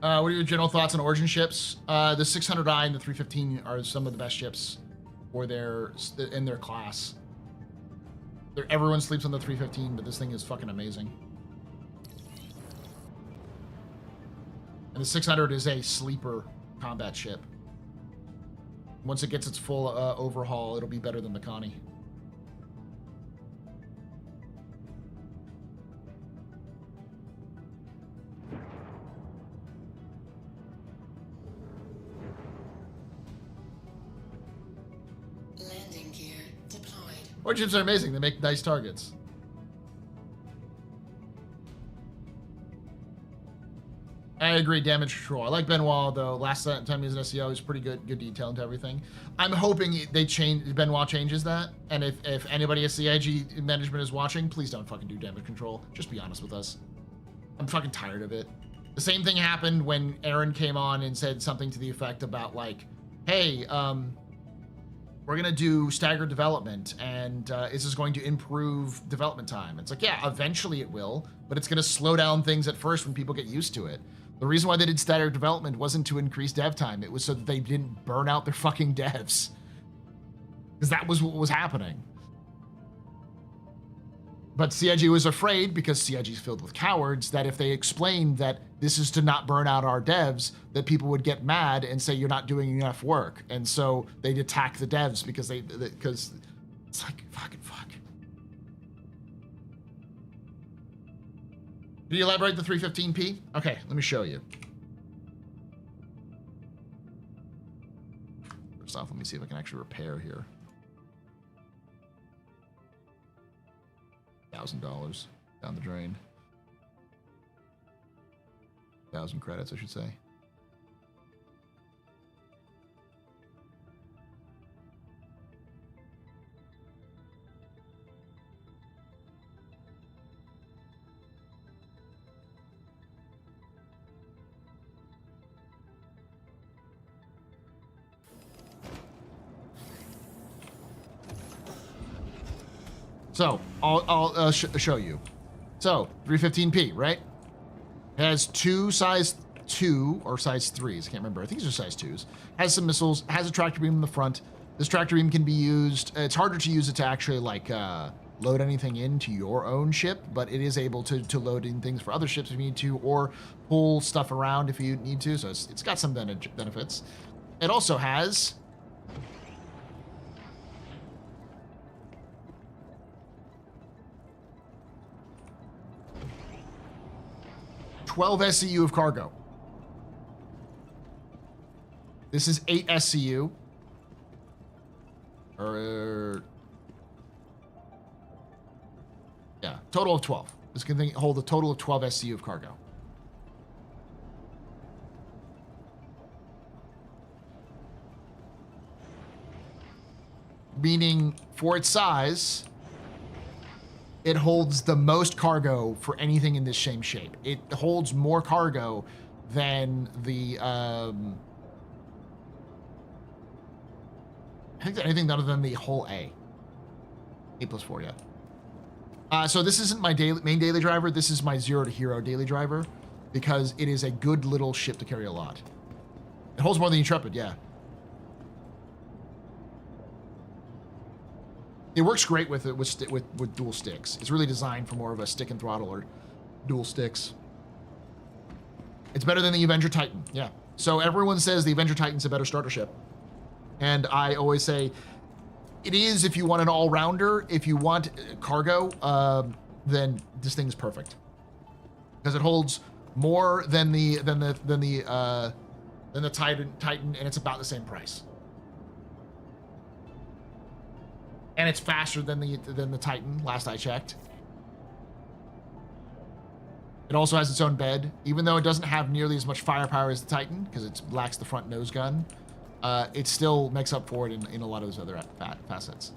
What are your general thoughts on Origin ships? The 600i and the 315 are some of the best ships for in their class. Everyone sleeps on the 315, but this thing is fucking amazing. And the 600 is a sleeper combat ship. Once it gets its full overhaul, it'll be better than the Connie. Landing gear deployed. Origin ships are amazing. They make nice targets. I agree, damage control. I like Benoit though. Last time he was an SEO, he's pretty good detail into everything. I'm hoping Benoit changes that. And if anybody at CIG management is watching, please don't fucking do damage control. Just be honest with us. I'm fucking tired of it. The same thing happened when Aaron came on and said something to the effect about like, hey, we're gonna do staggered development, and is this going to improve development time? It's like, yeah, eventually it will, but it's gonna slow down things at first when people get used to it. The reason why they did staggered development wasn't to increase dev time. It was so that they didn't burn out their fucking devs. Because that was what was happening. But CIG was afraid, because CIG is filled with cowards, that if they explained that this is to not burn out our devs, that people would get mad and say you're not doing enough work. And so they'd attack the devs because because it's like, fucking fuck. Can you elaborate the 315p? Okay, let me show you. First off, let me see if I can actually repair here. $1,000 down the drain. 1,000 credits, I should say. So I'll show you. So 315p, right? It has two size 2 or size 3s. I can't remember. I think these are size 2s. Has some missiles. Has a tractor beam in the front. This tractor beam can be used. It's harder to use it to actually like load anything into your own ship, but it is able to load in things for other ships if you need to, or pull stuff around if you need to. So it's got some benefits. It also has 12 SCU of cargo. This is 8 SCU. Yeah, total of 12. This can hold a total of 12 SCU of cargo. Meaning, for its size, it holds the most cargo for anything in this same shape. It holds more cargo than the, I think anything other than the whole A. 8+4, yeah. So this isn't my main daily driver. This is my 0 to hero daily driver, because it is a good little ship to carry a lot. It holds more than Intrepid, yeah. It works great with dual sticks. It's really designed for more of a stick and throttle or dual sticks. It's better than the Avenger Titan, yeah. So everyone says the Avenger Titan's a better starter ship. And I always say, it is if you want an all-rounder. If you want cargo, then this thing is perfect. Because it holds more than the Titan, and it's about the same price. And it's faster than the Titan, last I checked. It also has its own bed, even though it doesn't have nearly as much firepower as the Titan, because it lacks the front nose gun. It still makes up for it in a lot of those other facets.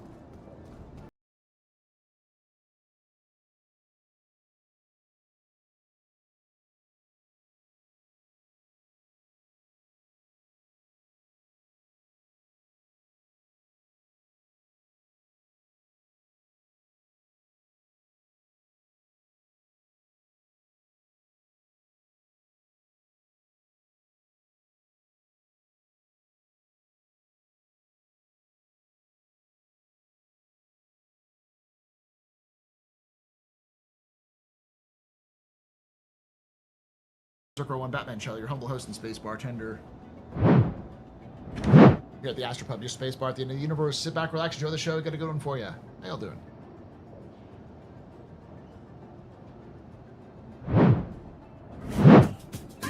Circle 1 Batman Shell, your humble host and space bartender. Here at the AstroPub, your space bar at the end of the universe. Sit back, relax, enjoy the show. Got a good one for you. How y'all doing?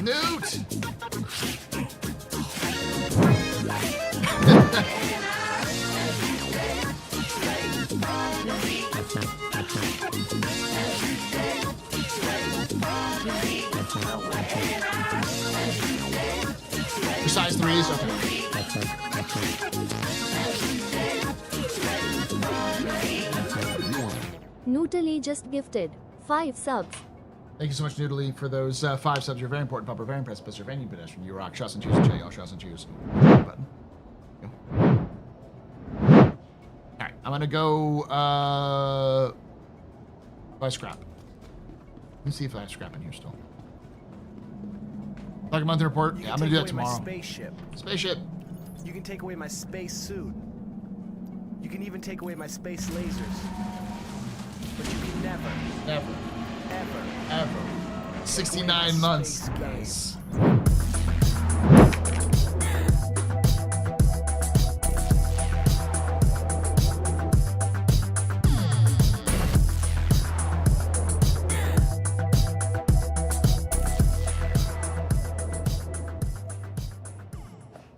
Newt! Your size 3s? Nutali just gifted 5 subs. Thank you so much, Noodly, for those 5 subs. You're very important, Papa. Very impressive, Mr. Very pedestrian. You rock. Shots and choose. Chat, y'all. Shots and choose. Button. Go. All right, I'm gonna go buy scrap. Let's see if I have scrap in here still. Like a monthly report. Yeah, I'm gonna do that tomorrow. Spaceship. You can take away my space suit. You can even take away my space lasers. But you can never, ever 69 months, guys.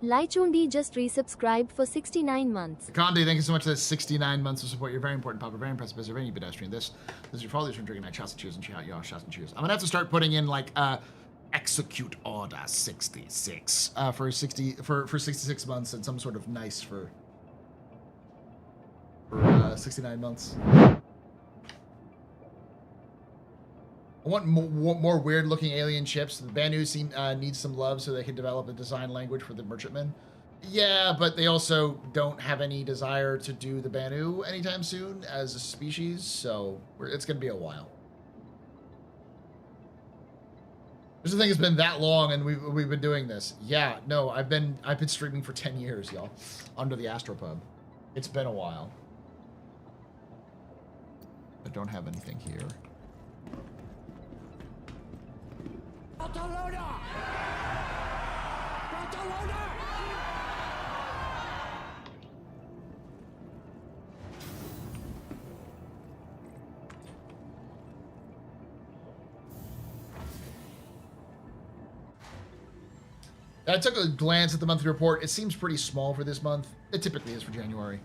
Laichundi just resubscribed for 69 months. Condi, thank you so much for that 69 months of support. You're very important, Papa. Very impressive. You're very pedestrian. This is your father's from drinking night. Shots and cheers and shout, y'all. Shots and cheers. I'm gonna have to start putting in like execute order 66 for 66 months and some sort of nice for 69 months. I want more weird-looking alien ships. The Banu needs some love so they can develop a design language for the merchantmen. Yeah, but they also don't have any desire to do the Banu anytime soon as a species, so it's going to be a while. There's the thing, it's been that long and we've been doing this. Yeah, no, I've been streaming for 10 years, y'all, under the AstroPub. It's been a while. I don't have anything here. Barcelona! Barcelona! I took a glance at the monthly report. It seems pretty small for this month. It typically is for January.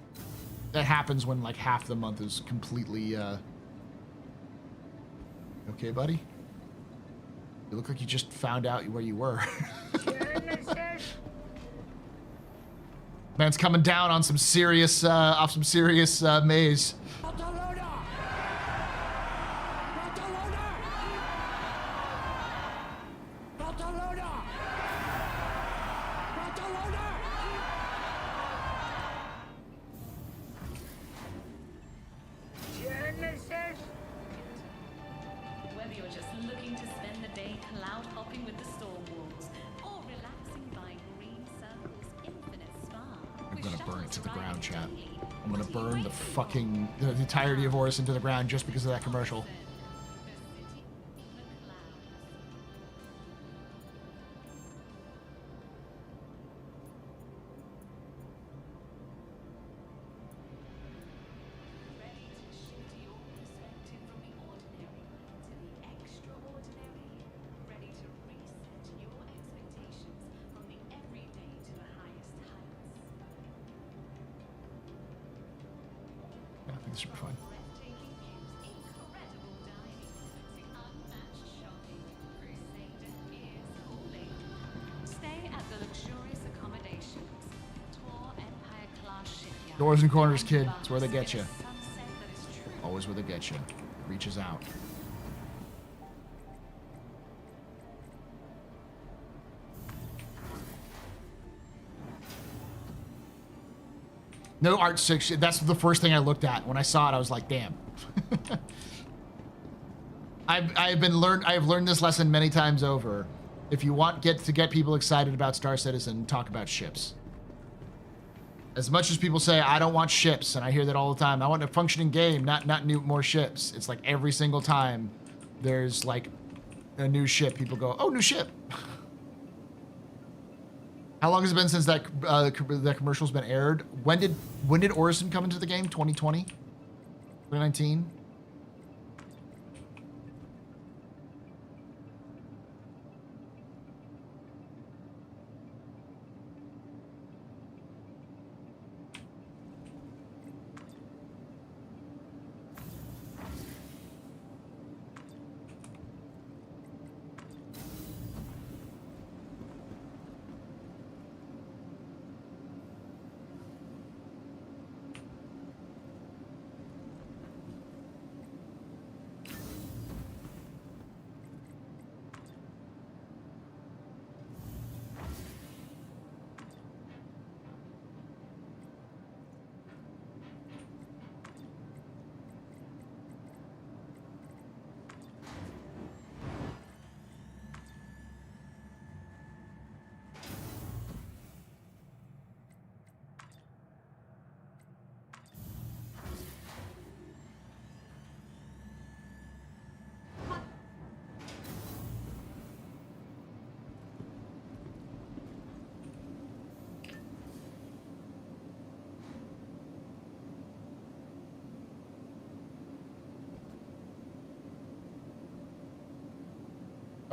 That happens when like half the month is completely okay, buddy? You look like you just found out where you were. Man's coming down on some serious maze. Whether you're just looking to spend the day cloud hopping with the storm wolves or relaxing by green circles, infinite spa. I'm gonna burn it to the ground, chat. I'm gonna burn the entirety of Orison to the ground just because of that commercial. This should be fine. Stay at the luxurious accommodations. Tour Empire class shipyard. Doors and corners, kid. It's where they get you. Always where they get you. Reaches out. No art 6. That's the first thing I looked at when I saw it. I was like, damn. I've learned this lesson many times over. If you want to get people excited about Star Citizen, talk about ships. As much as people say I don't want ships, and I hear that all the time. I want a functioning game, not more ships. It's like every single time there's like a new ship, people go, "Oh, new ship." How long has it been since that commercial's been aired? When did Orison come into the game? 2020? 2019?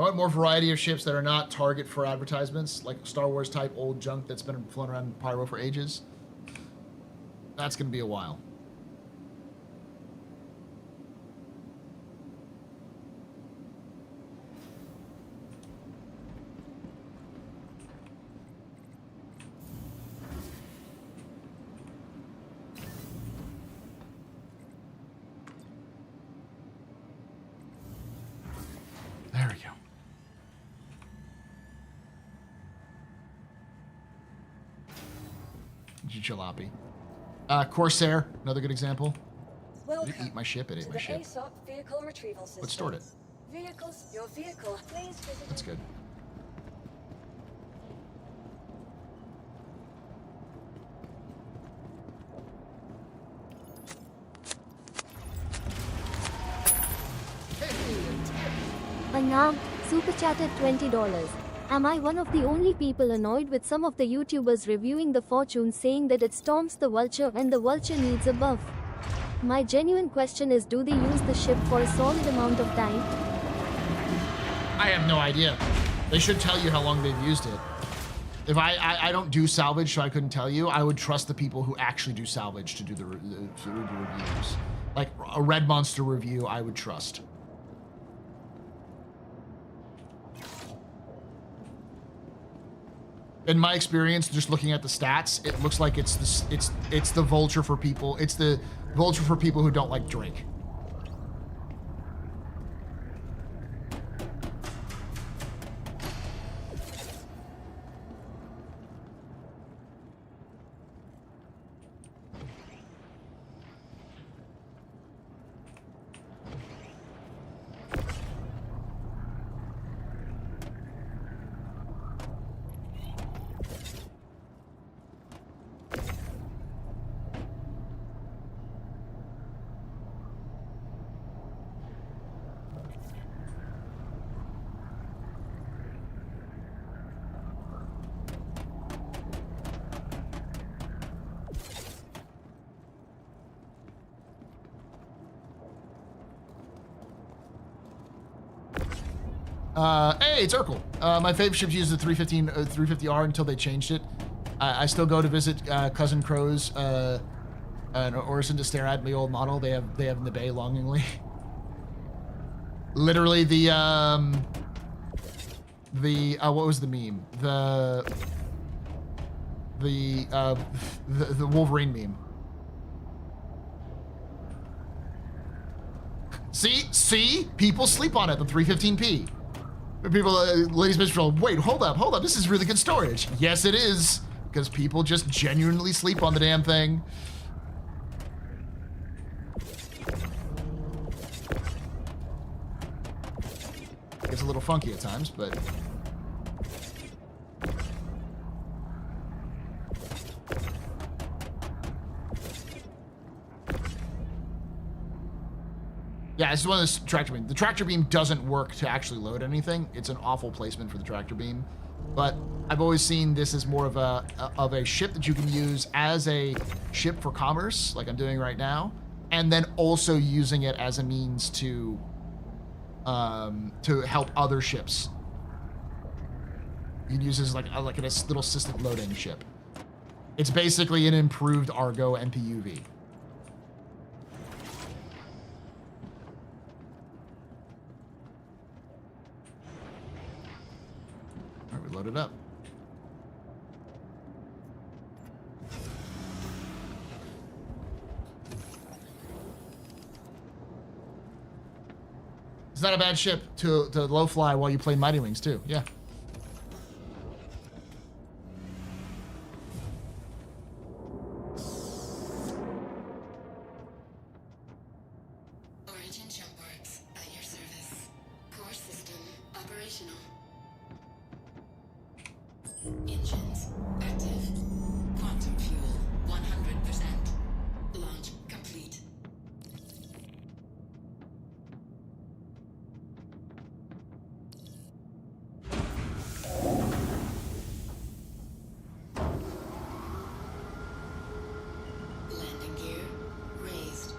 want more variety of ships that are not target for advertisements, like Star Wars type old junk that's been flown around Pyro for ages. That's going to be a while. There we go. Jalopy. Corsair, another good example. Did it eat my ship? It ate my ship. Vehicle retrieval system. What stored it? Vehicles, your vehicle. Please visit. That's good. Anam, super chatted $20. Am I one of the only people annoyed with some of the YouTubers reviewing the Fortune saying that it storms the Vulture and the Vulture needs a buff? My genuine question is, do they use the ship for a solid amount of time? I have no idea. They should tell you how long they've used it. If I don't do salvage, so I couldn't tell you. I would trust the people who actually do salvage to do the reviews. Like a Red Monster review, I would trust. In my experience, just looking at the stats, it looks like it's the Vulture for people. It's the Vulture for people who don't like Drake. Hey, it's Urkel. My favorite ships used the 350R until they changed it. I still go to visit Cousin Crow's and Orson to stare at the old model they have in the bay longingly. Literally the what was the meme? The Wolverine meme. See, people sleep on it. The 315p. People, ladies, Mr. Wait, hold up. This is really good storage. Yes, it is, because people just genuinely sleep on the damn thing. It's a little funky at times, but. Yeah, this is one of the tractor beam. The tractor beam doesn't work to actually load anything. It's an awful placement for the tractor beam. But I've always seen this as more of a ship that you can use as a ship for commerce, like I'm doing right now, and then also using it as a means to help other ships. You can use it as like a little assistant loading ship. It's basically an improved Argo MPUV. Load it up. It's not a bad ship to low fly while you play Mighty Wings too. Yeah. Origin jump works at your service. Core system operational. Engines active. Quantum fuel 100%. Launch complete. Landing gear raised.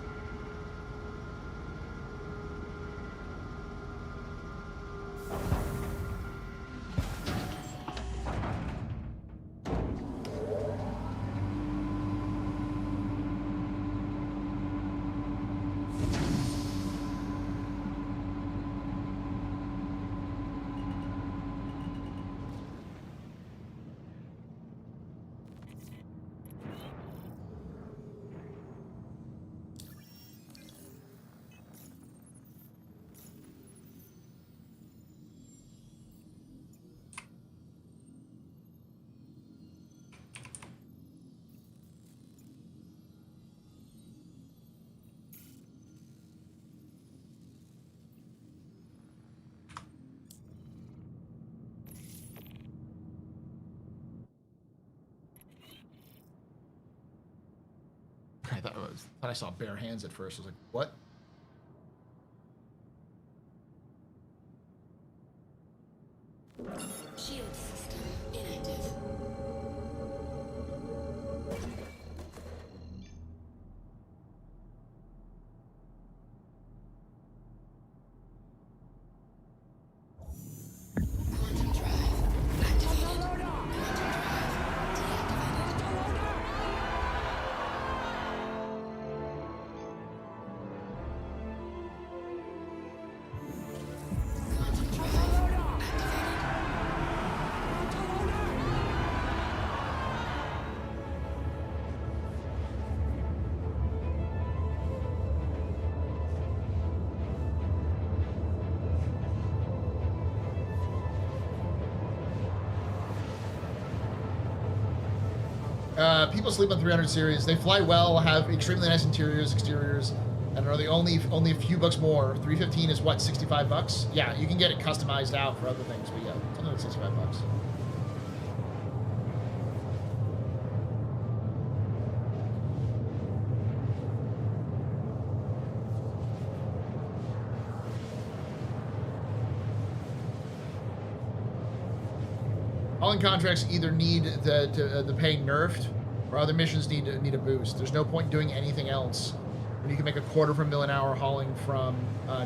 thought I saw bare hands at first. I was like, what? Shield system inactive. Quantum drive activated. Quantum drive deactivated. Quantum drive activated. People sleep on 300 series. They fly well, have extremely nice interiors, exteriors, and are the only a few bucks more. 315 is what, 65 bucks? Yeah, you can get it customized out for other things, but yeah, something like 65 bucks. Hauling contracts either need the pay nerfed, or other missions need a boost. There's no point doing anything else when you can make $250,000 an hour hauling from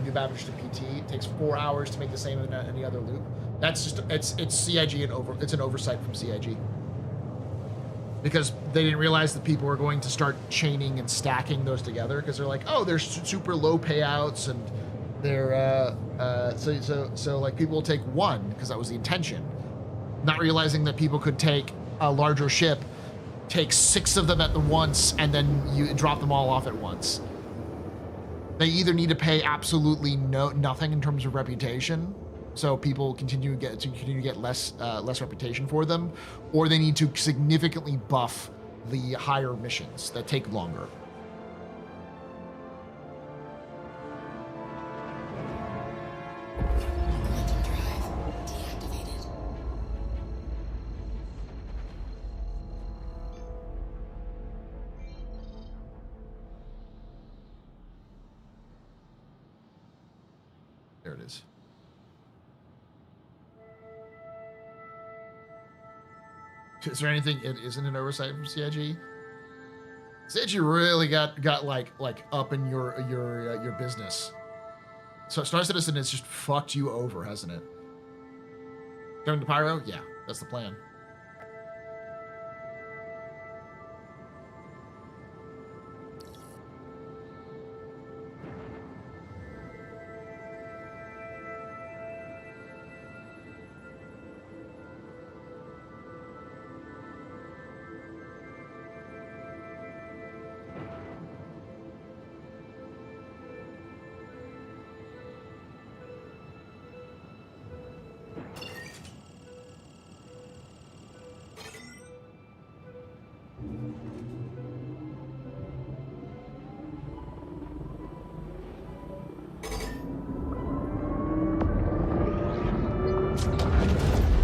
New Babbage to PT. It takes 4 hours to make the same in any other loop. That's just it's CIG and it's an oversight from CIG, because they didn't realize that people were going to start chaining and stacking those together, because they're like, oh, there's super low payouts, and they're so like people will take one because that was the intention, not realizing that people could take a larger ship, take 6 of them at once, and then you drop them all off at once. They either need to pay absolutely nothing in terms of reputation, so people continue to get less reputation for them, or they need to significantly buff the higher missions that take longer. Quantum drive deactivated. There it is. Is there anything it isn't an oversight from CIG? CIG really got like up in your business. So Star Citizen has just fucked you over, hasn't it? Going to Pyro? Yeah, that's the plan.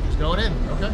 Just going in, okay.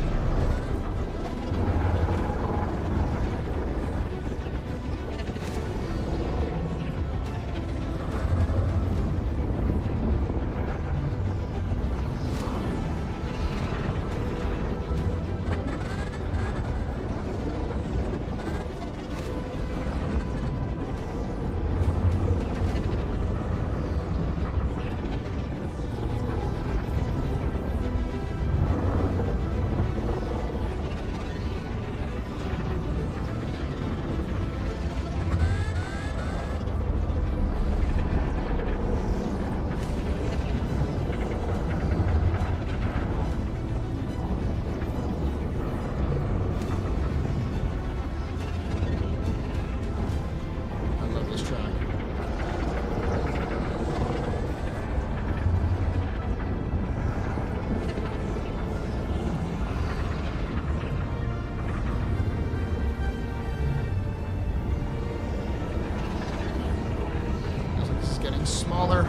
I love this track. Feels like this is getting smaller.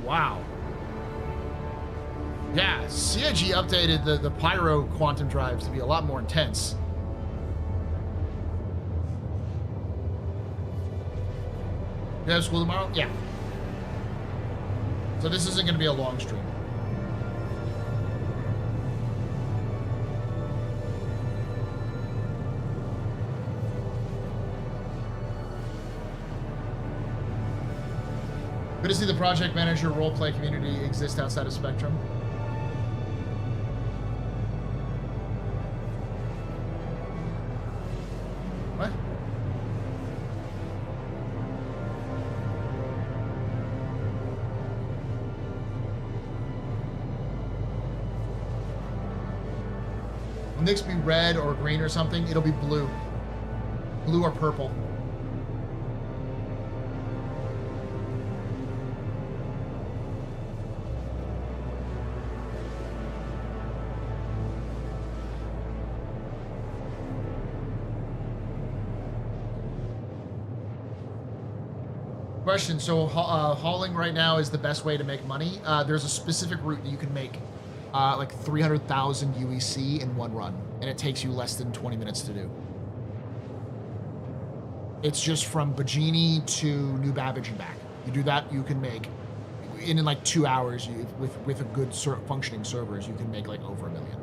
Wow. Yeah, CIG updated the Pyro quantum drives to be a lot more intense. You have school tomorrow? Yeah. So this isn't going to be a long stream. Good to see the project manager roleplay community exist outside of Spectrum. What? Will Nyx be red or green or something? It'll be blue. Blue or purple. Question, so hauling right now is the best way to make money. There's a specific route that you can make like 300,000 UEC in one run, and it takes you less than 20 minutes to do. It's just from Bajini to New Babbage and back. You do that, you can make, in like 2 hours, with a good functioning servers, you can make like over $1 million.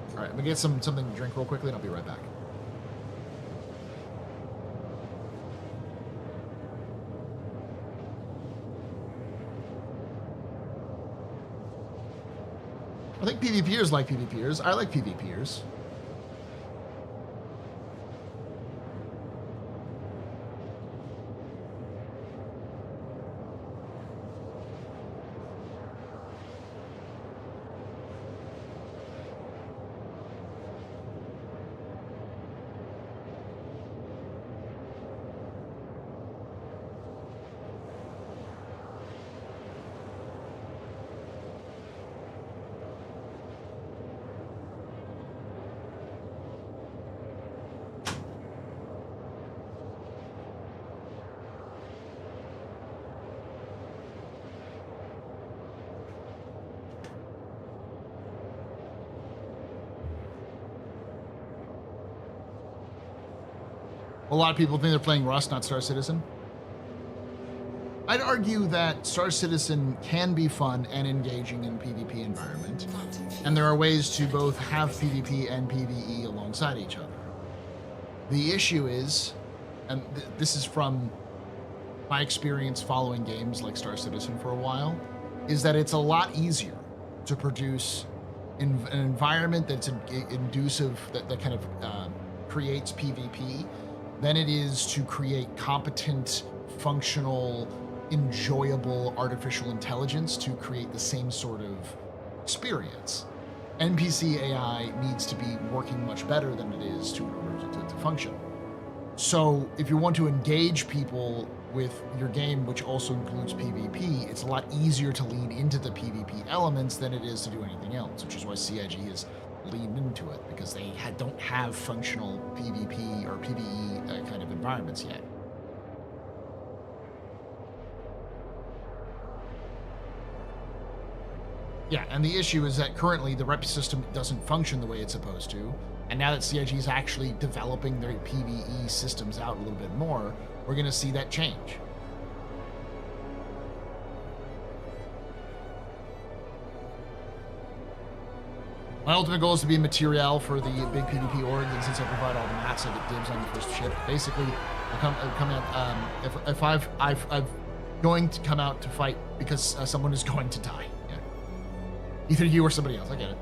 All right, I'm gonna get something to drink real quickly, and I'll be right back. I think PvPers like PvPers. I like PvPers. A lot of people think they're playing Rust, not Star Citizen. I'd argue that Star Citizen can be fun and engaging in PvP environment, and there are ways to both have PvP and PvE alongside each other. The issue is, and this is from my experience following games like Star Citizen for a while, is that it's a lot easier to produce an environment that's inducive, that kind of creates PvP, than it is to create competent, functional, enjoyable artificial intelligence to create the same sort of experience. NPC AI needs to be working much better than it is in order to function. So if you want to engage people with your game, which also includes PvP, it's a lot easier to lean into the PvP elements than it is to do anything else, which is why CIG has leaned into it, because they don't have functional PvP or PvE kind of environments yet. Yeah, and the issue is that currently the rep system doesn't function the way it's supposed to, and now that CIG is actually developing their PvE systems out a little bit more, we're going to see that change. My ultimate goal is to be a material for the big PvP org, and since I provide all the mats, I get dibs on the first ship. Basically, I'm coming out, if I'm going to come out to fight because someone is going to die. Yeah. Either you or somebody else, I get it.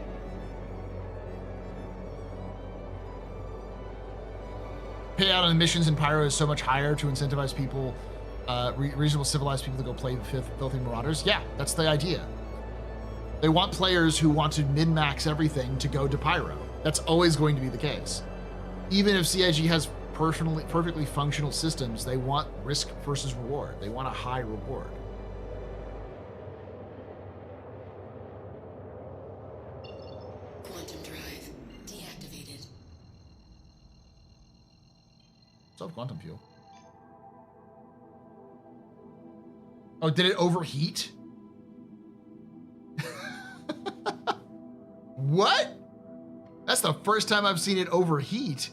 Payout on the missions in Pyro is so much higher to incentivize people, reasonable civilized people to go play the Filthy Marauders. Yeah, that's the idea. They want players who want to min-max everything to go to Pyro. That's always going to be the case. Even if CIG has perfectly functional systems, they want risk versus reward. They want a high reward. Quantum drive deactivated. What's up, Quantum Fuel? Oh, did it overheat? What? That's the first time I've seen it overheat.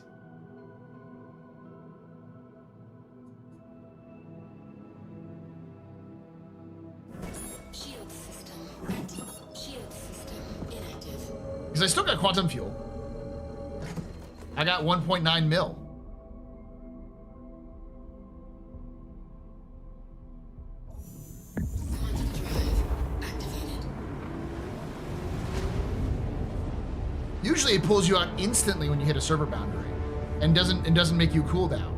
Shield system active. Shield system inactive. Because I still got quantum fuel. I got 1.9 mil. Quantum drive activated. Usually it pulls you out instantly when you hit a server boundary and doesn't make you cool down.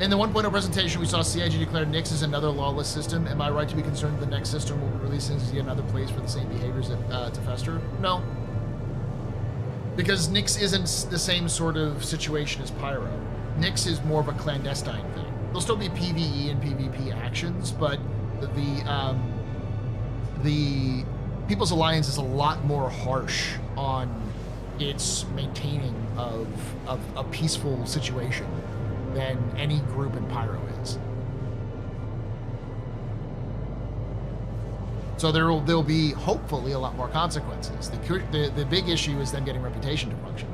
In the 1.0 presentation, we saw CIG declare Nyx is another lawless system. Am I right to be concerned the next system will be released as yet another place for the same behaviors to fester? No. Because Nyx isn't the same sort of situation as Pyro. Nyx is more of a clandestine thing. There'll still be PvE and PvP actions, but the People's Alliance is a lot more harsh on its maintaining of a peaceful situation than any group in Pyro is. So there'll be hopefully a lot more consequences. The big issue is then getting reputation to function.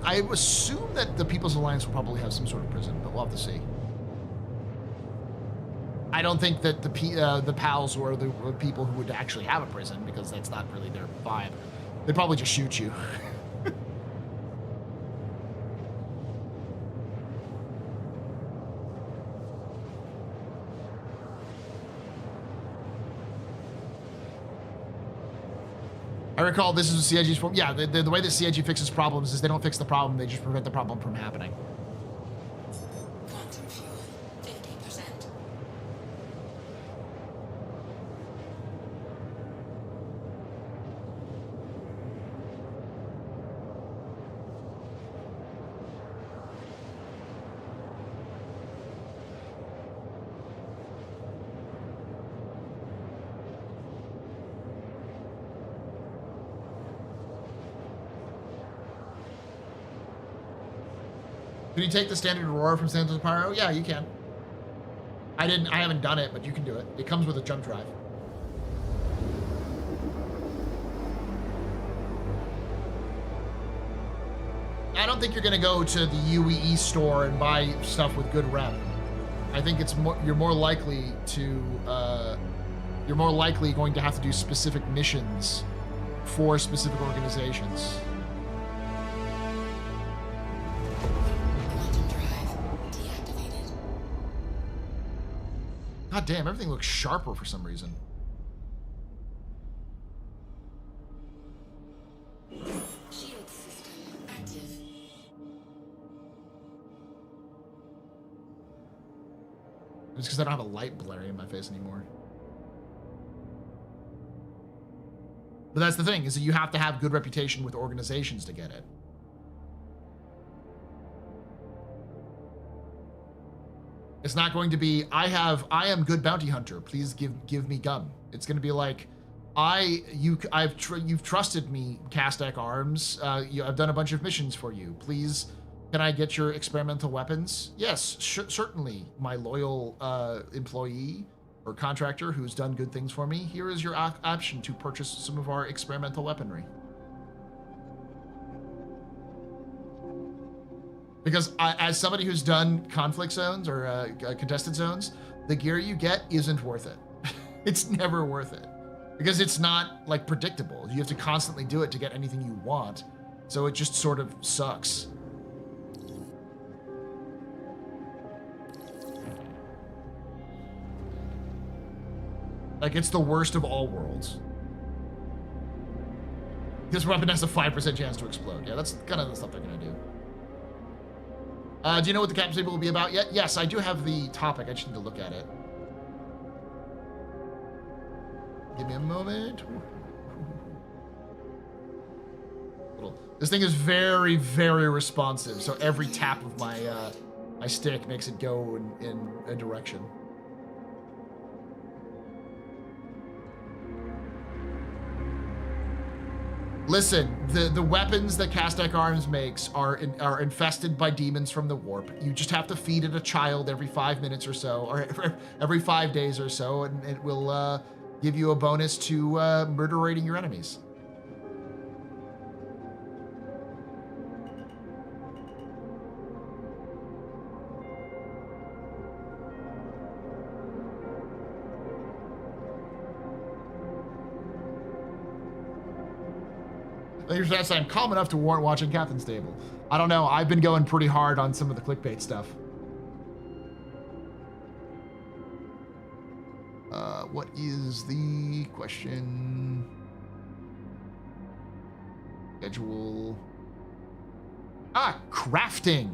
I assume that the People's Alliance will probably have some sort of prison, but we'll have to see. I don't think that the pals or the people who would actually have a prison, because that's not really their vibe. They'd probably just shoot you. I recall this is CIG's problem. Yeah, the way that CIG fixes problems is they don't fix the problem, they just prevent the problem from happening. Quantum fuel 50%. Can you take the standard Aurora from Stanton to Pyro? Yeah, you can. I haven't done it, but you can do it. It comes with a jump drive. I don't think you're gonna go to the UEE store and buy stuff with good rep. I think it's you're more likely going to have to do specific missions for specific organizations. God damn, everything looks sharper for some reason. Shield system active. It's because I don't have a light blaring in my face anymore. But that's the thing, is that you have to have good reputation with organizations to get it. It's not going to be, I am good bounty hunter. Please give me gun. It's going to be like, you've trusted me, Castak Arms. I've done a bunch of missions for you. Please, can I get your experimental weapons? Yes, certainly, my loyal employee or contractor who's done good things for me. Here is your option to purchase some of our experimental weaponry. Because as somebody who's done conflict zones or contested zones, the gear you get isn't worth it. It's never worth it. Because it's not, like, predictable. You have to constantly do it to get anything you want. So it just sort of sucks. Like, it's the worst of all worlds. This weapon has a 5% chance to explode. Yeah, that's kind of the stuff they're gonna do. Do you know what the captain's table will be about yet? Yes, I do have the topic. I just need to look at it. Give me a moment. This thing is very, very responsive. So every tap of my stick makes it go in a direction. Listen, the weapons that Castek Arms makes are infested by demons from the warp. You just have to feed it a child every 5 minutes or so, or every 5 days or so, and it will give you a bonus to murderating your enemies. I'm calm enough to warrant watching Captain's Table. I don't know. I've been going pretty hard on some of the clickbait stuff. What is the question? Schedule. Crafting.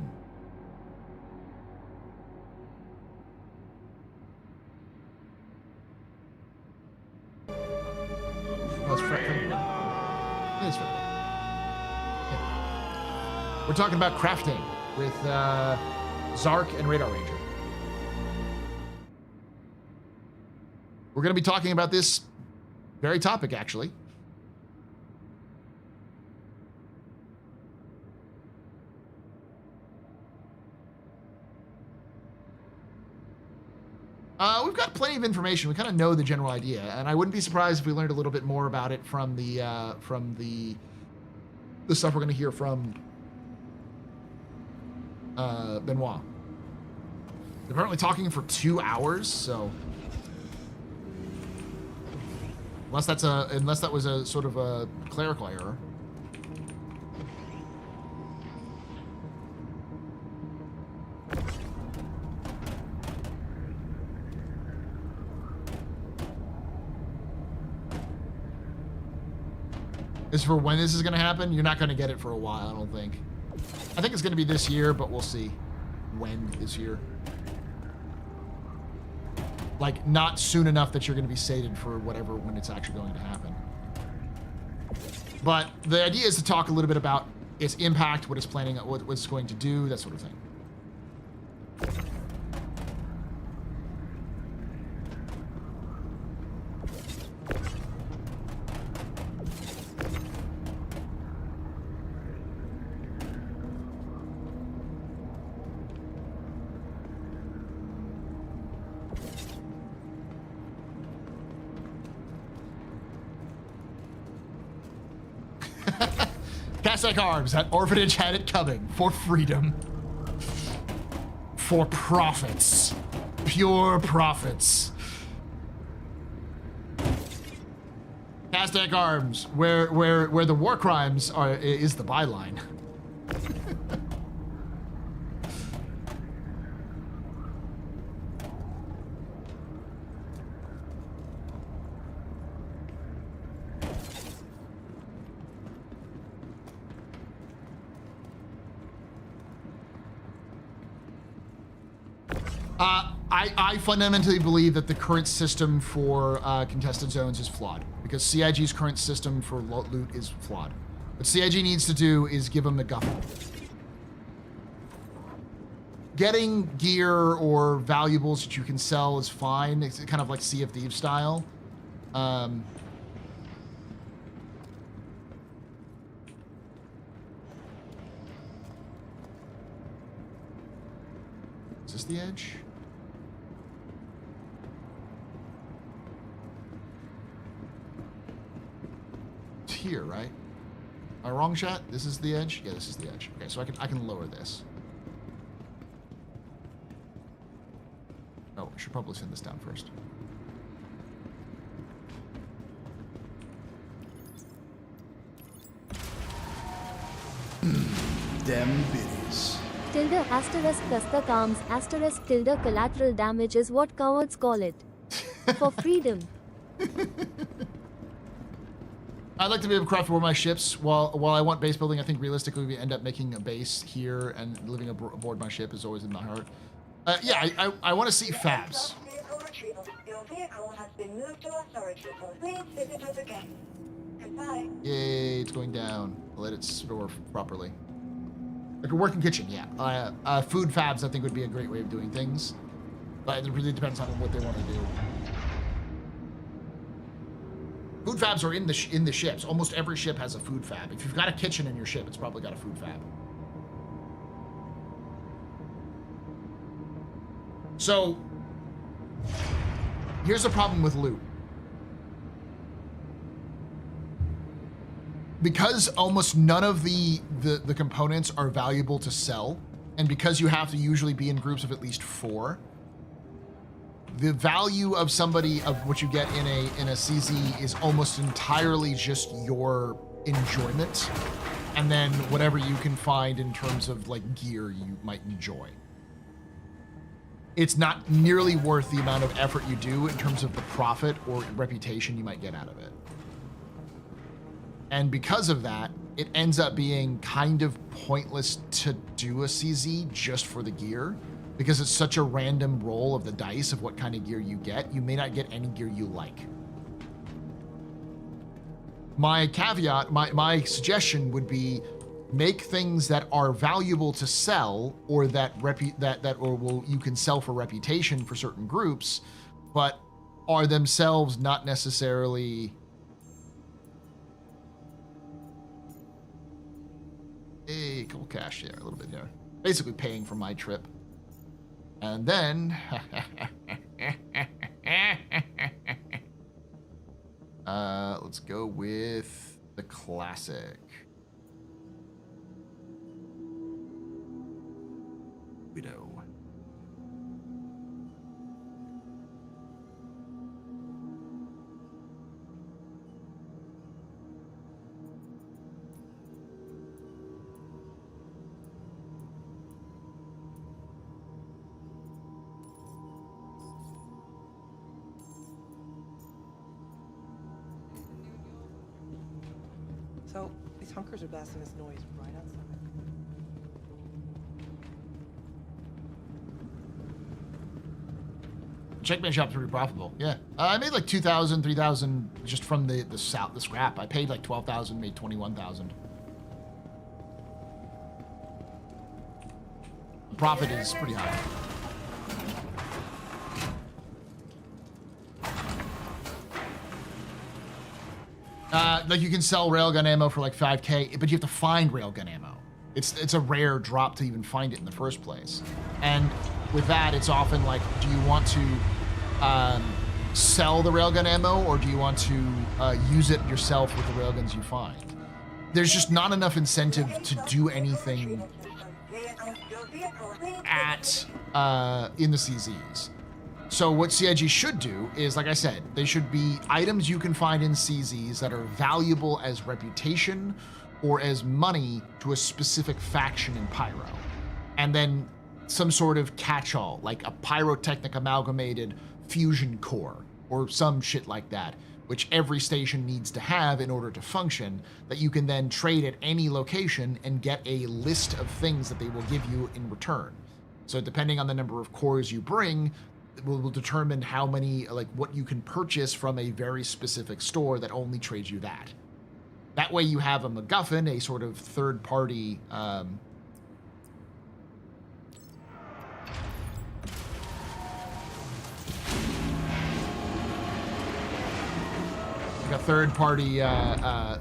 That's We're talking about crafting with Zark and Radar Ranger. We're going to be talking about this very topic, actually. We've got plenty of information. We kind of know the general idea, and I wouldn't be surprised if we learned a little bit more about it from the stuff we're going to hear from Benoit. They're apparently talking for 2 hours, so unless that was a sort of a clerical error. As for when this is going to happen, you're not going to get it for a while, I don't think. I think it's going to be this year, but we'll see when this year. Like, not soon enough that you're going to be sated for whatever when it's actually going to happen. But the idea is to talk a little bit about its impact, what it's planning, what it's going to do, that sort of thing. Castek Arms, that orphanage had it coming. For freedom. For profits. Pure profits. Castek Arms, where the war crimes are, is the byline. I fundamentally believe that the current system for contested zones is flawed, because CIG's current system for loot is flawed. What CIG needs to do is give them the guffle. Getting gear or valuables that you can sell is fine. It's kind of like Sea of Thieves style. Is this the edge? It's here, right? Am I wrong, chat? This is the edge? Yeah, this is the edge. Okay, so I can lower this. Oh, I should probably send this down first. Them biddies. Tilde asterisk Castek Arms asterisk tilde collateral damage is what cowards call it. For freedom. I'd like to be able to craft more of my ships. While I want base building, I think realistically we end up making a base here, and living aboard my ship is always in my heart. Yeah, I want to see fabs. Your vehicle has been moved to authority, so please visit us again. Goodbye. Yay, it's going down. Let it store properly. Like a working kitchen, yeah. Food fabs, I think, would be a great way of doing things. But it really depends on what they want to do. Food fabs are in the ships. Almost every ship has a food fab. If you've got a kitchen in your ship, it's probably got a food fab. So, here's the problem with loot. Because almost none of the components are valuable to sell, and because you have to usually be in groups of at least 4, the value of what you get in a CZ is almost entirely just your enjoyment, and then whatever you can find in terms of like gear you might enjoy. It's not nearly worth the amount of effort you do in terms of the profit or reputation you might get out of it. And because of that, it ends up being kind of pointless to do a CZ just for the gear, because it's such a random roll of the dice of what kind of gear you get. You may not get any gear you like. My caveat, my suggestion would be make things that are valuable to sell, or you can sell for reputation for certain groups, but are themselves not necessarily a couple cash there, a little bit there. Basically paying for my trip. And then let's go with the classic. Widow. So, these hunkers are blasting this noise right outside. Checkmate shop's pretty profitable. Yeah, I made like 2,000, 3,000 just from the scrap. I paid like 12,000, made 21,000. The profit is pretty high. Like you can sell railgun ammo for like 5K, but you have to find railgun ammo. It's a rare drop to even find it in the first place. And with that, it's often like, do you want to sell the railgun ammo, or do you want to use it yourself with the railguns you find? There's just not enough incentive to do anything at in the CZs. So what CIG should do is, like I said, they should be items you can find in CZs that are valuable as reputation or as money to a specific faction in Pyro. And then some sort of catch-all, like a pyrotechnic amalgamated fusion core or some shit like that, which every station needs to have in order to function, that you can then trade at any location and get a list of things that they will give you in return. So depending on the number of cores you bring, will determine how many, like what you can purchase from a very specific store that only trades you that. That way you have a MacGuffin, a sort of third party a third party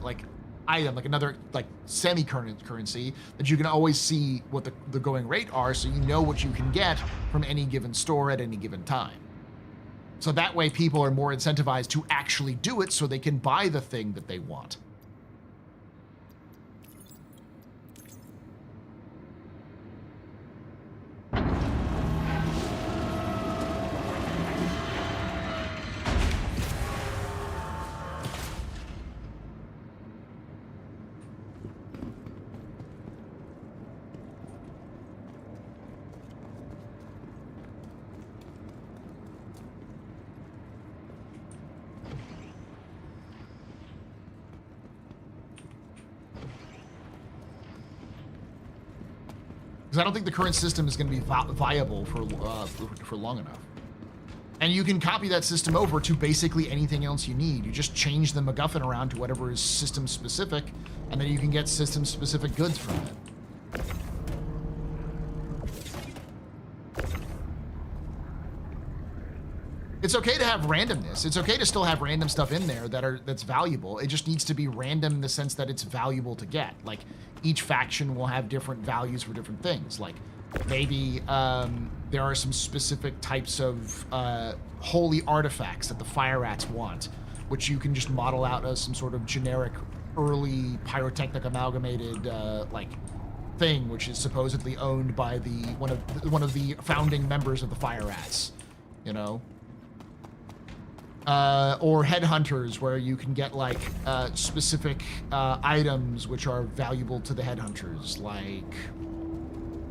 like item, like another like semi-currency that you can always see what the going rate are, so you know what you can get from any given store at any given time. So that way people are more incentivized to actually do it so they can buy the thing that they want. I don't think the current system is going to be viable for long enough. And you can copy that system over to basically anything else you need. You just change the MacGuffin around to whatever is system specific, and then you can get system specific goods from it. It's okay to have randomness. It's okay to still have random stuff in there that's valuable. It just needs to be random in the sense that it's valuable to get. Like, each faction will have different values for different things. Like, maybe there are some specific types of holy artifacts that the Fire Rats want, which you can just model out as some sort of generic early pyrotechnic amalgamated like thing, which is supposedly owned by the one of the founding members of the Fire Rats, you know. Or headhunters, where you can get like specific items which are valuable to the headhunters, like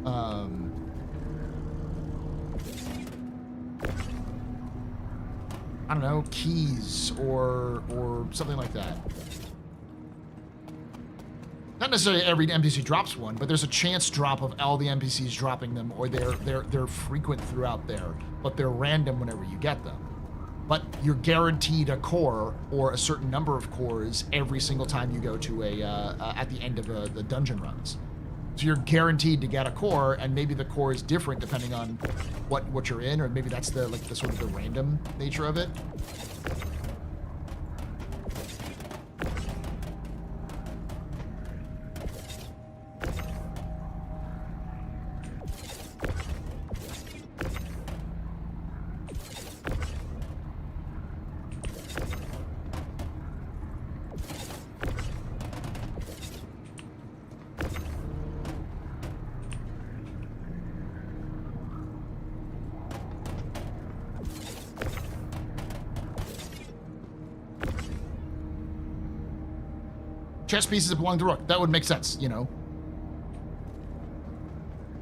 I don't know, keys or something like that. Not necessarily every NPC drops one, but there's a chance drop of all the NPCs dropping them, or they're frequent throughout there, but they're random whenever you get them. But you're guaranteed a core or a certain number of cores every single time you go to at the end of the dungeon runs. So you're guaranteed to get a core, and maybe the core is different depending on what you're in, or maybe that's the sort of the random nature of it. Chess pieces that belong to Rook. That would make sense, you know.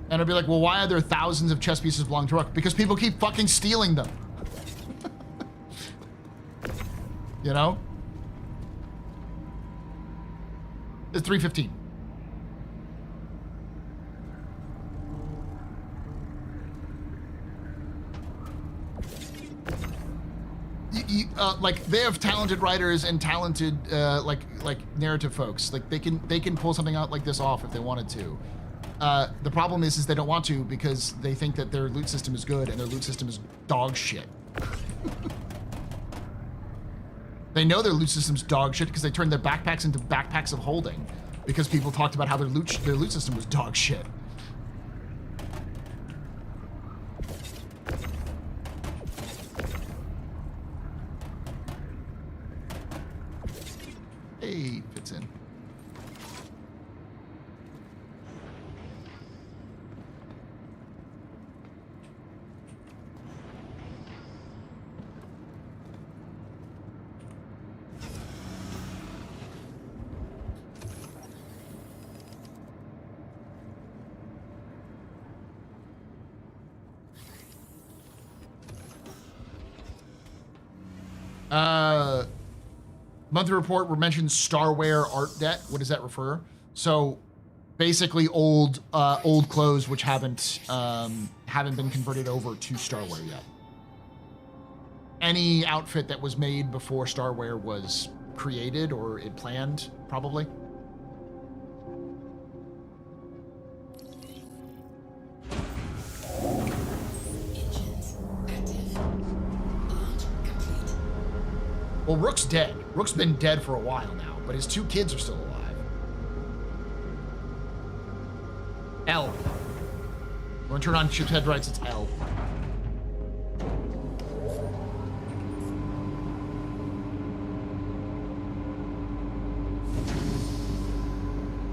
And I'd be like, well, why are there thousands of chess pieces that belong to Rook? Because people keep fucking stealing them. You know? It's 3:15. Like, they have talented writers and talented like narrative folks. Like, they can pull something out like this off if they wanted to. The problem is they don't want to, because they think that their loot system is good and their loot system is dog shit. They know their loot system's dog shit because they turned their backpacks into backpacks of holding, because people talked about how their loot system was dog shit. Hey, fits in. Monthly report where mentioned Starware art debt. What does that refer? So basically old clothes which haven't been converted over to Starware yet. Any outfit that was made before Starware was created or it planned, probably. Well, Rook's dead. Rook's been dead for a while now, but his two kids are still alive. L. When turn on ship's head rights, it's L.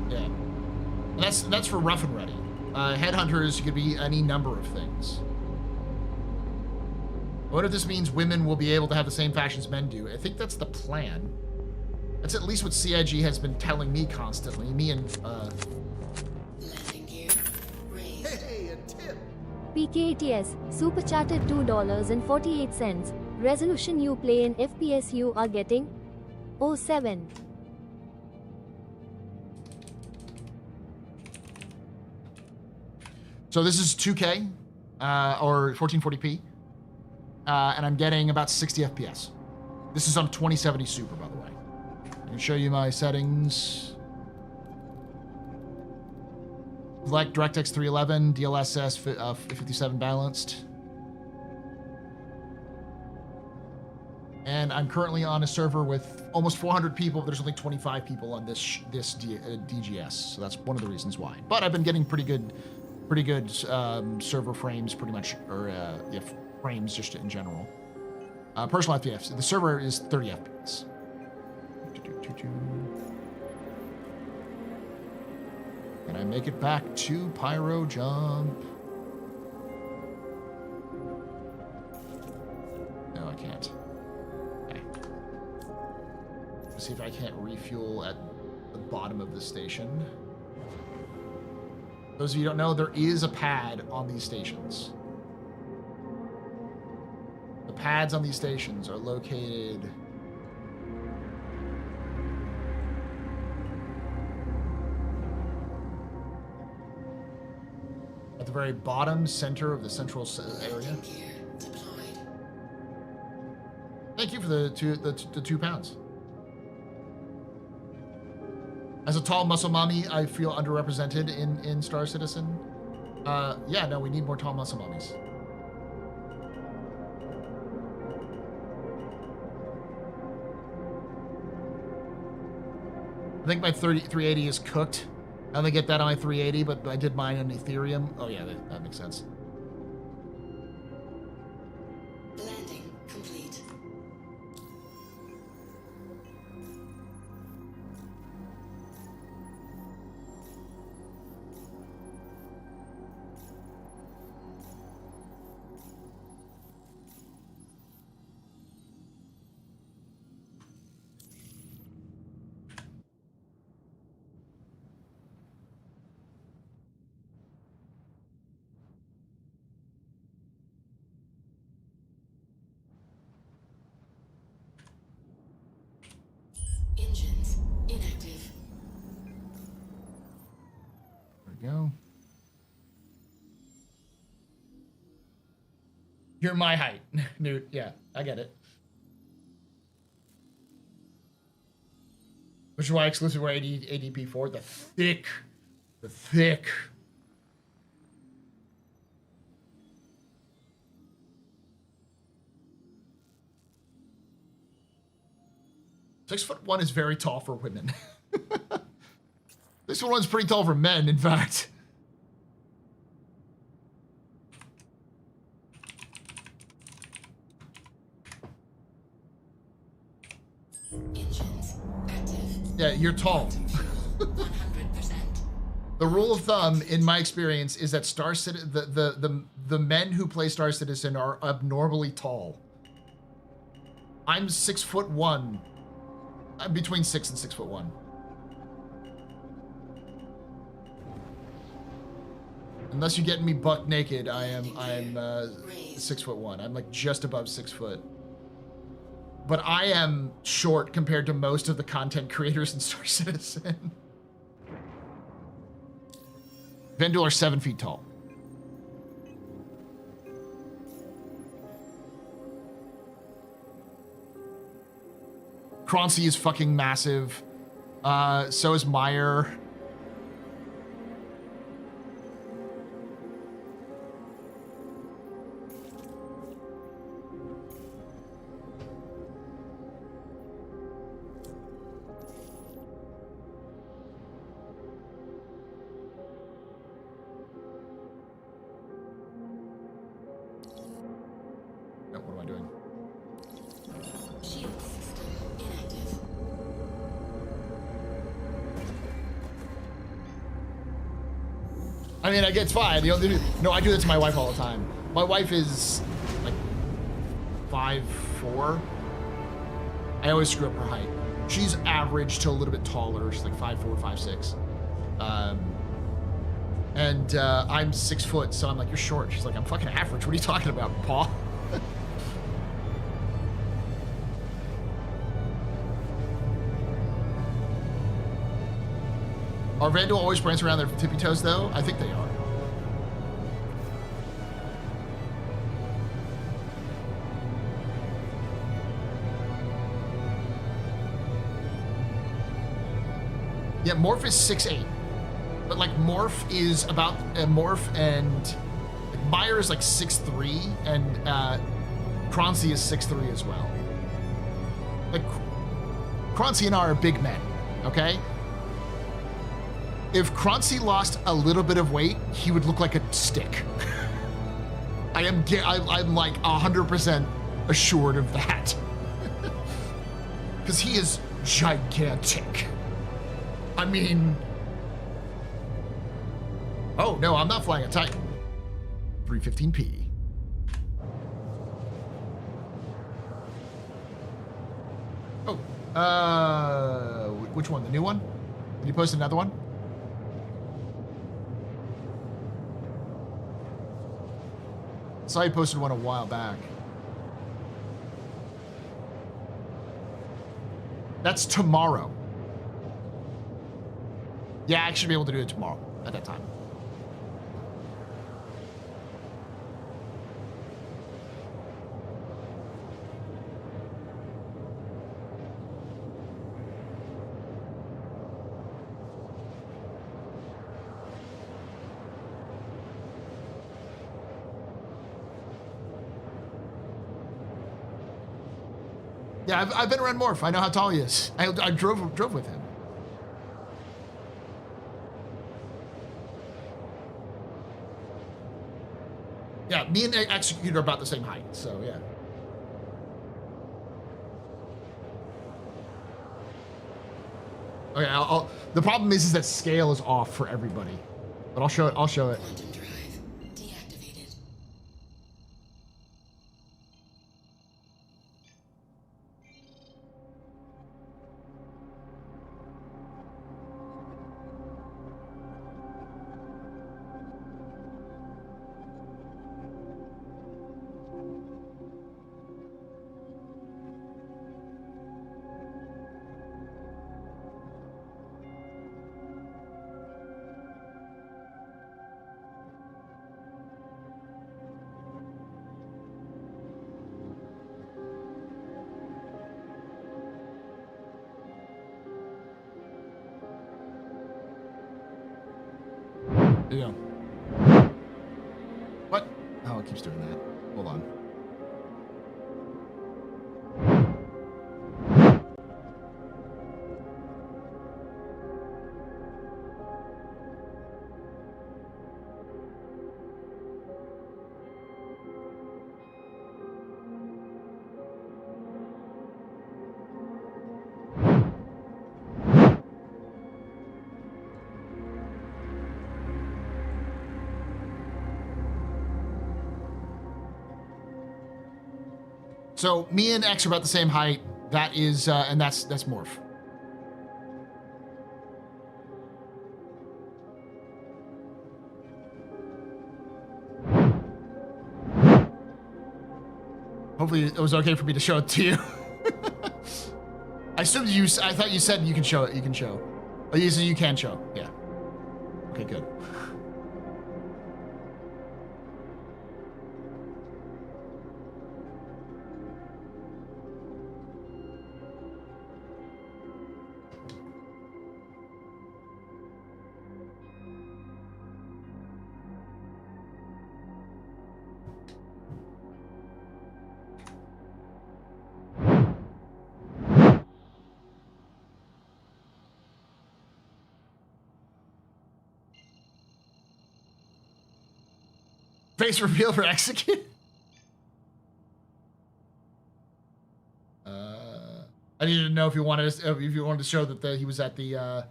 Yeah. And that's for rough and ready. Headhunters could be any number of things. What if this means women will be able to have the same fashions men do? I think that's the plan. That's at least what CIG has been telling me constantly. Me and, Hey, a tip! PKTS, super chatted $2.48. Resolution you play in FPS you are getting? 07. So this is 2K, or 1440p. And I'm getting about 60 FPS. This is on 2070 Super, by the way. I can show you my settings. Select DirectX 311, DLSS 57 balanced. And I'm currently on a server with almost 400 people. There's only 25 people on this DGS, so that's one of the reasons why. But I've been getting pretty good server frames, pretty much, or frames just in general. Personal FPS. The server is 30 FPS. Can I make it back to Pyro Jump? No, I can't. Okay. Let's see if I can't refuel at the bottom of the station. Those of you who don't know, there is a pad on these stations. The pads on these stations are located at the very bottom center of the central area. Thank you for the 2 pounds. As a tall muscle mommy, I feel underrepresented in Star Citizen. Yeah, no, we need more tall muscle mommies. I think my 380 is cooked. I only get that on my 380, but I did mine on Ethereum. Oh yeah, that makes sense. Landing complete. Engines inactive. There we go. You're my height, Newt. Yeah, I get it. Which is why exclusive wear ADP 4, the thick. 6'1" is very tall for women. 6'1" is pretty tall for men, in fact. Engines active. Yeah, you're tall. 100%. The rule of thumb, in my experience, is that the men who play Star Citizen are abnormally tall. I'm 6'1". I'm between 6 and 6'1". Unless you get me buck naked, I'm 6'1". I'm like just above 6 foot. But I am short compared to most of the content creators in Star Citizen. Vendel are 7 feet tall. Croncy is fucking massive. So is Meyer. What am I doing? Shield system inactive. I mean, it's fine. No, I do this to my wife all the time. My wife is like 5'4". I always screw up her height. She's average to a little bit taller. She's like 5'4", 5'6". And I'm 6 foot, so I'm like, you're short. She's like, I'm fucking average. What are you talking about, Paul? Are Vandal always prancing around their tippy toes, though? I think they are. Yeah, Morph is 6'8". But, like, Morph is about... Morph and... Like, Meyer is, like, 6'3", and Croncy is 6'3" as well. like, Kroncy and I are big men, okay? If Kroncy lost a little bit of weight, he would look like a stick. I'm like 100% assured of that. Because he is gigantic. I mean... Oh, no, I'm not flying a Titan. 315p. Oh, which one? The new one? Did you post another one? I saw you posted one a while back. That's tomorrow. Yeah, I should be able to do it tomorrow at that time. Yeah, I've been around Morph. I know how tall he is. I drove with him. Yeah, me and Execute are about the same height, so yeah. Okay, the problem is that scale is off for everybody, but I'll show it. I'll show it. Quantum drive deactivated. There you go. What? Oh, it keeps doing that. Hold on. So me and X are about the same height. That is, and that's Morph. Hopefully it was okay for me to show it to you. I assumed I thought you said you can show it. You can show. Oh, you said you can show. Yeah. Okay, good. Face reveal for Execute? I needed to know if you wanted to show that he was at the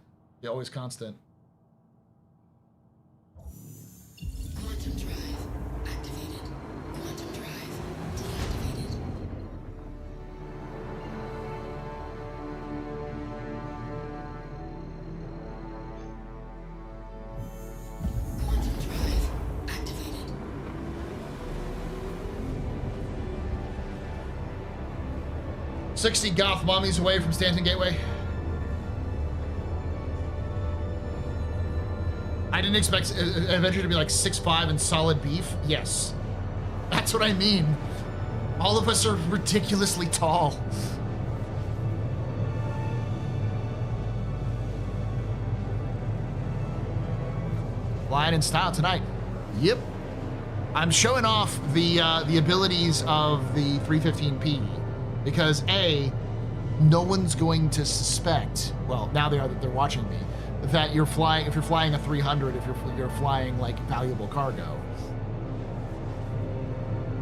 Always Constant. Quantum drive activated. Quantum drive deactivated. Quantum drive activated. "60 goth mommies away from Stanton Gateway." I didn't expect Avenger to be like 6'5" and solid beef. Yes. That's what I mean. All of us are ridiculously tall. Flying in style tonight. Yep. I'm showing off the abilities of the 315p because A, no one's going to suspect, well, now they are that they're watching me, that you're flying, if you're flying a 300, if you're flying like valuable cargo.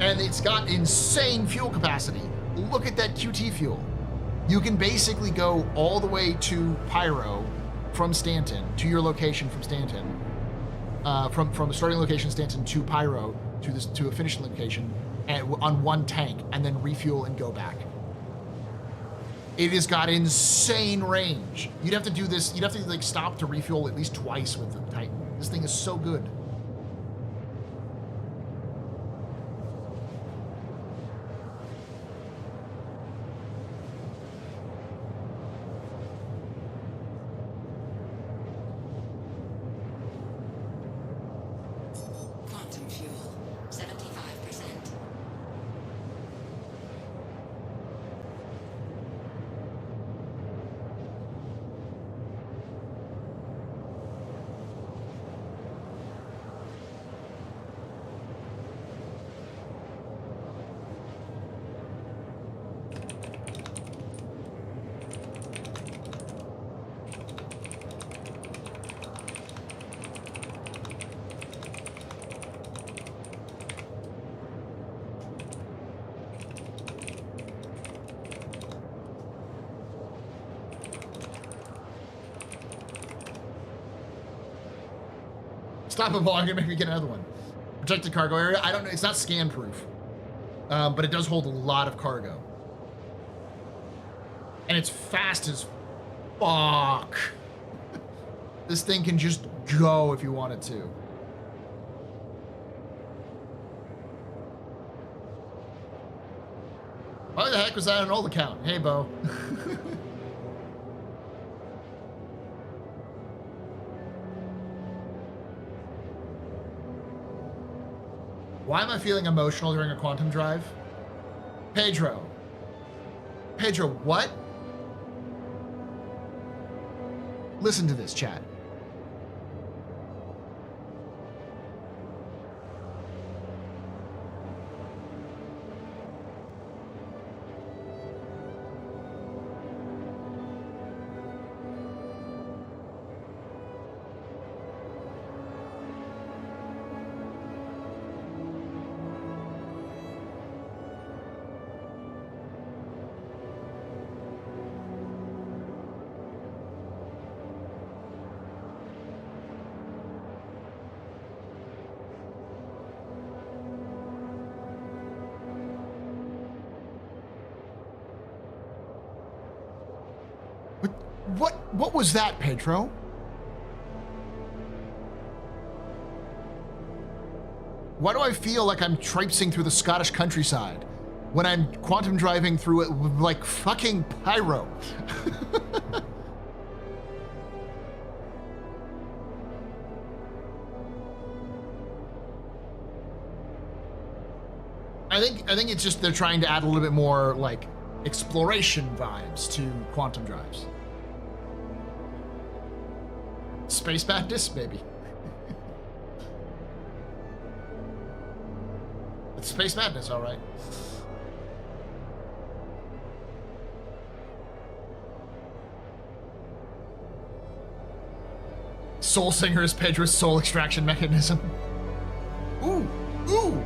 And it's got insane fuel capacity. Look at that QT fuel. You can basically go all the way to Pyro from Stanton, to your location from Stanton, from the starting location Stanton to Pyro, to a finishing location, on one tank, and then refuel and go back. It has got insane range. You'd have to do this, you'd have to like stop to refuel at least twice with the Titan. This thing is so good. Quantum fuel, 75%. Stop it, Paul. I'm gonna make me get another one. Protected cargo area. I don't know. It's not scan proof, but it does hold a lot of cargo, and it's fast as fuck. This thing can just go if you want it to. Why the heck was that an old account? Hey, Bo. Why am I feeling emotional during a quantum drive? Pedro. Pedro, what? Listen to this, chat. What was that, Pedro? Why do I feel like I'm traipsing through the Scottish countryside when I'm quantum driving through it like fucking Pyro? I think it's just they're trying to add a little bit more like exploration vibes to quantum drives. Space Madness, maybe. It's Space Madness, all right. Soul Singer is Pedro's soul extraction mechanism. Ooh, ooh.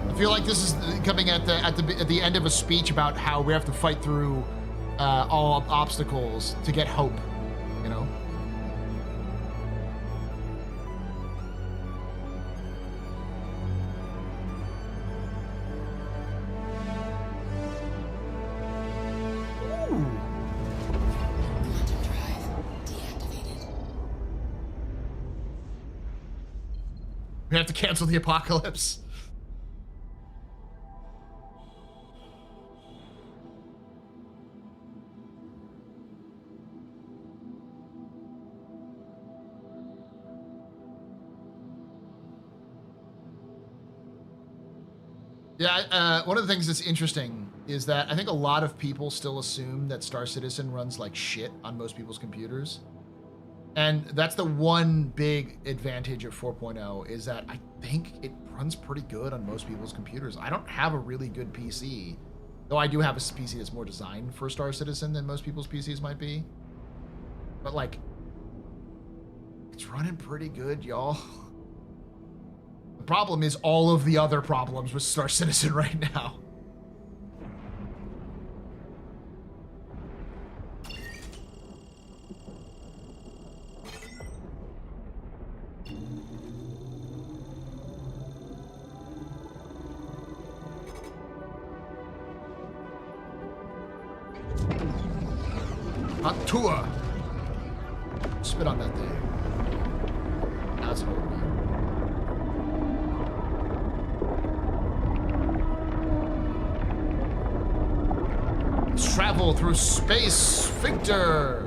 I feel like this is coming at the end of a speech about how we have to fight through all obstacles to get hope, you know? Ooh. Quantum drive deactivated. We have to cancel the apocalypse. Yeah, one of the things that's interesting is that I think a lot of people still assume that Star Citizen runs like shit on most people's computers. And that's the one big advantage of 4.0 is that I think it runs pretty good on most people's computers. I don't have a really good PC, though I do have a PC that's more designed for Star Citizen than most people's PCs might be. But like, it's running pretty good, y'all. The problem is all of the other problems with Star Citizen right now. Hot tour. Spit on that thing. That's what Let's travel through space, Victor.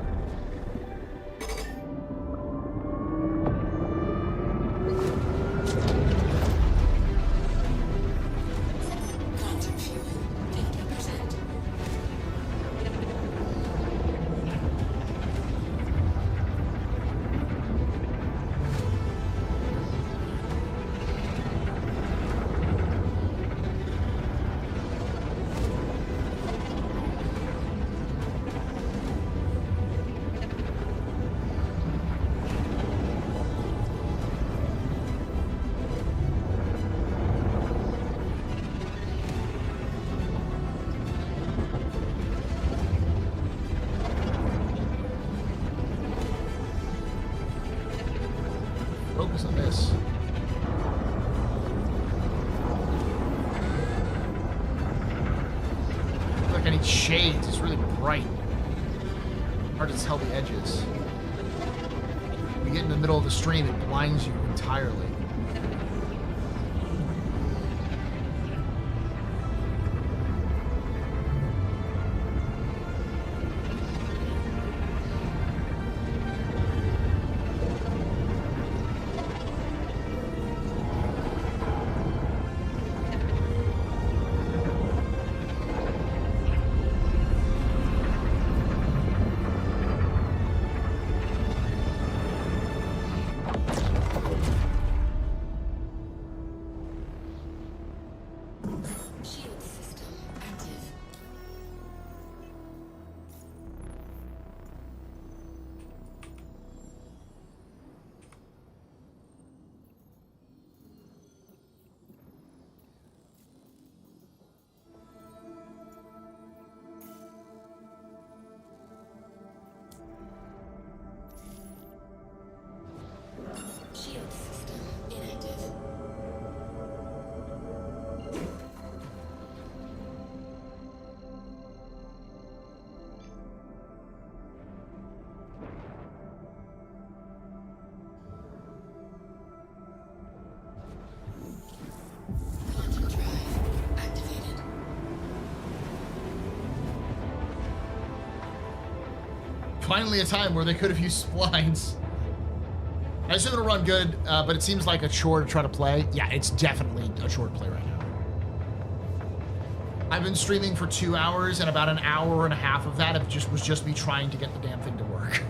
Focus on this. I feel like I need shades. It's really bright. Hard to tell the edges. When you get in the middle of the stream, it blinds you entirely. Finally a time where they could have used splines. I assume it'll run good, but it seems like a chore to try to play. Yeah, it's definitely a chore to play right now. I've been streaming for 2 hours, and about an hour and a half of that was just me trying to get the damn thing to work.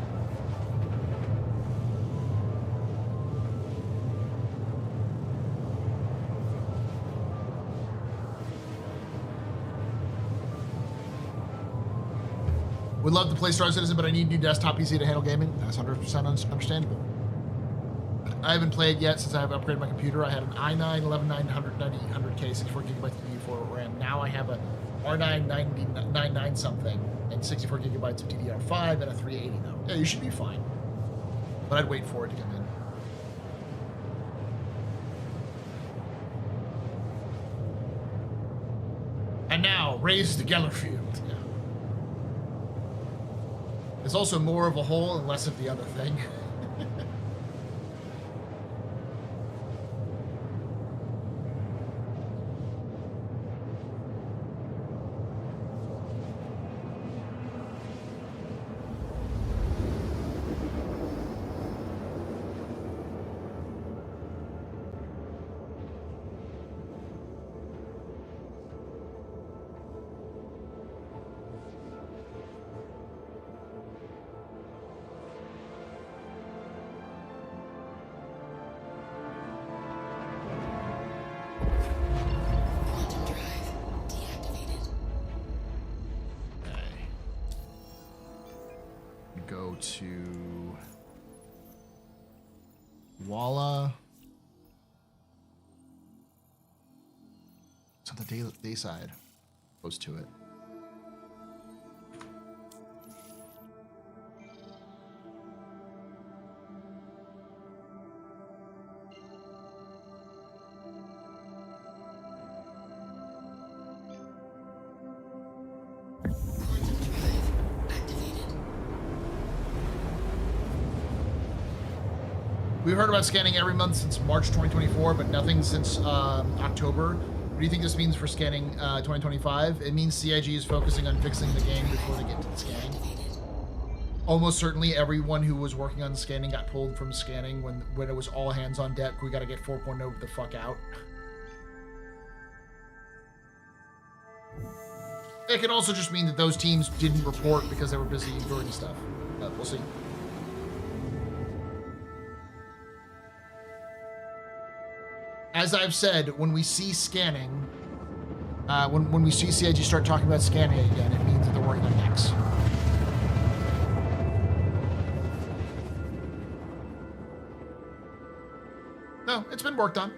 Would love to play Star Citizen, but I need a new desktop PC to handle gaming. That's 100% understandable. I haven't played yet since I've upgraded my computer. I had an i9 11900 9800K 64 gigabytes of DDR4 RAM. Now I have a R9 99 something and 64 gigabytes of DDR5 and a 380 though. Yeah, you should be fine. But I'd wait for it to come in. And now, raise the Gellerfield. Yeah. There's also more of a hole and less of the other thing. Go to Walla. It's on the day side. Close to it. We've heard about scanning every month since March 2024, but nothing since October. What do you think this means for scanning 2025? It means CIG is focusing on fixing the game before they get to the scanning. Almost certainly everyone who was working on scanning got pulled from scanning when it was all hands on deck. We got to get 4.0 the fuck out. It could also just mean that those teams didn't report because they were busy doing stuff. We'll see. As I've said, when we see scanning, when we see CIG start talking about scanning again, it means that they're working on X. No, it's been worked on.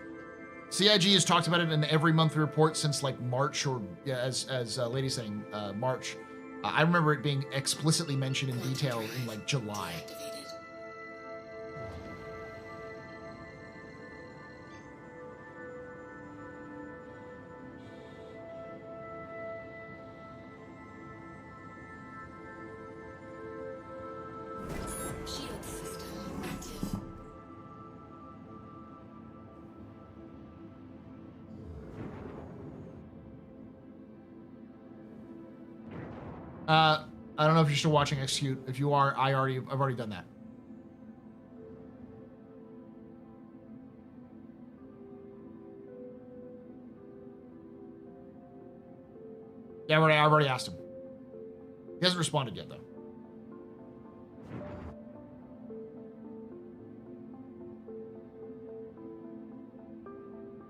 CIG has talked about it in every monthly report since like March, or yeah, as Lady's saying, March. I remember it being explicitly mentioned in detail in like July. I don't know if you're still watching Execute. If you are, I've already done that. Yeah, I've already asked him. He hasn't responded yet, though.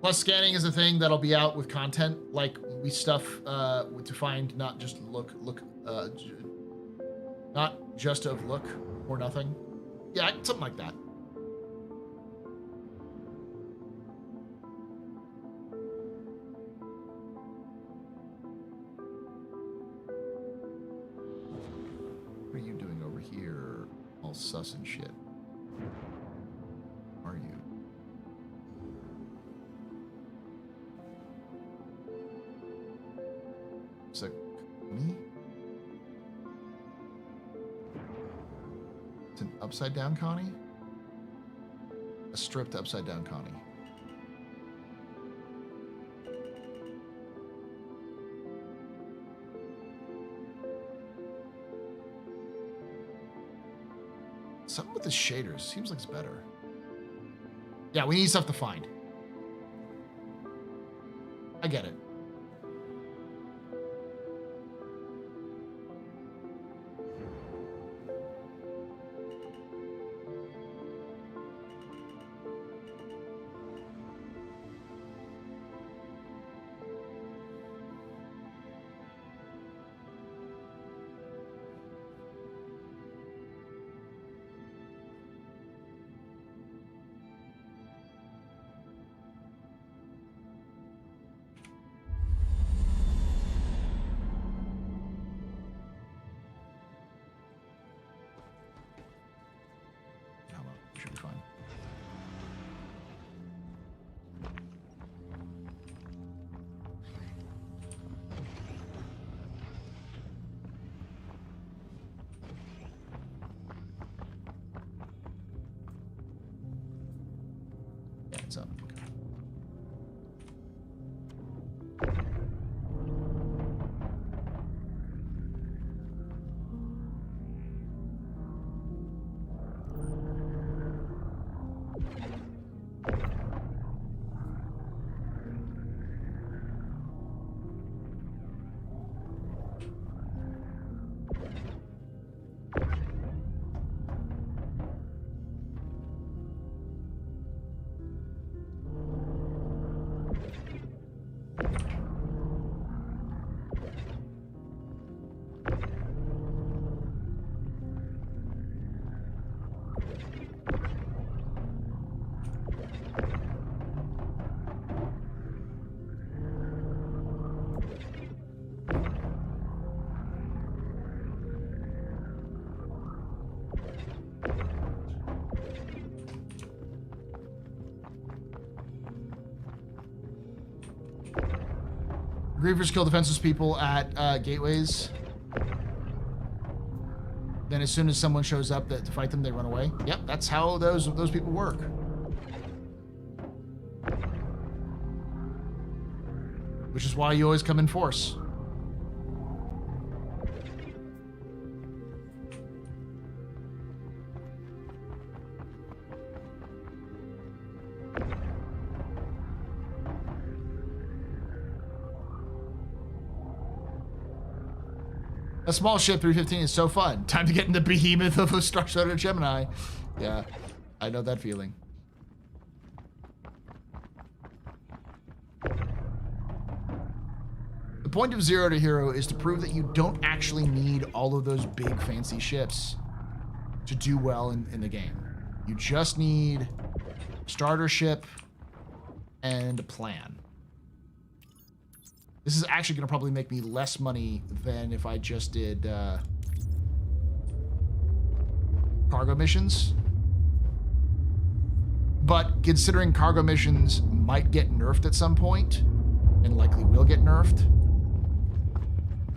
Plus, scanning is a thing that'll be out with content, like we stuff to find not just not just of look or nothing. Yeah, something like that. What are you doing over here? All sus and shit. Are you? It's a me? It's an upside down Connie? A stripped upside down Connie. Something with the shaders. Seems like it's better. Yeah, we need stuff to find. I get it. Should be fine. Yeah, it's up. Okay. Grievers kill defenseless people at gateways. Then as soon as someone shows up to fight them, they run away. Yep, that's how those people work. Which is why you always come in force. A small ship 315 is so fun. Time to get in the behemoth of a Star Shuttle Gemini. Yeah, I know that feeling. The point of Zero to Hero is to prove that you don't actually need all of those big fancy ships to do well in the game. You just need a starter ship and a plan. This is actually going to probably make me less money than if I just did cargo missions. But considering cargo missions might get nerfed at some point, and likely will get nerfed,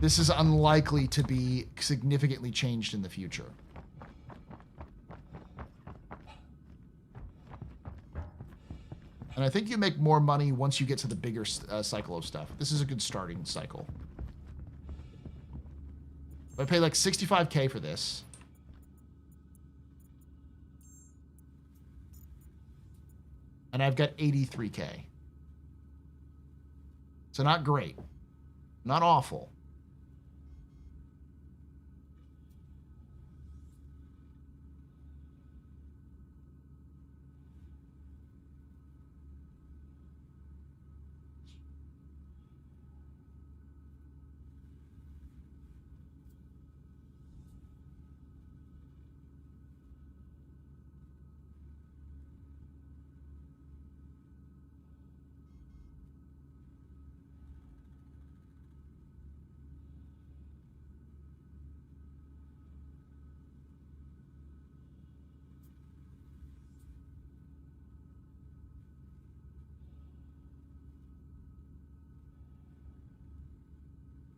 this is unlikely to be significantly changed in the future. And I think you make more money once you get to the bigger cycle of stuff. This is a good starting cycle. If I pay like 65K for this. And I've got 83K. So not great. Not awful.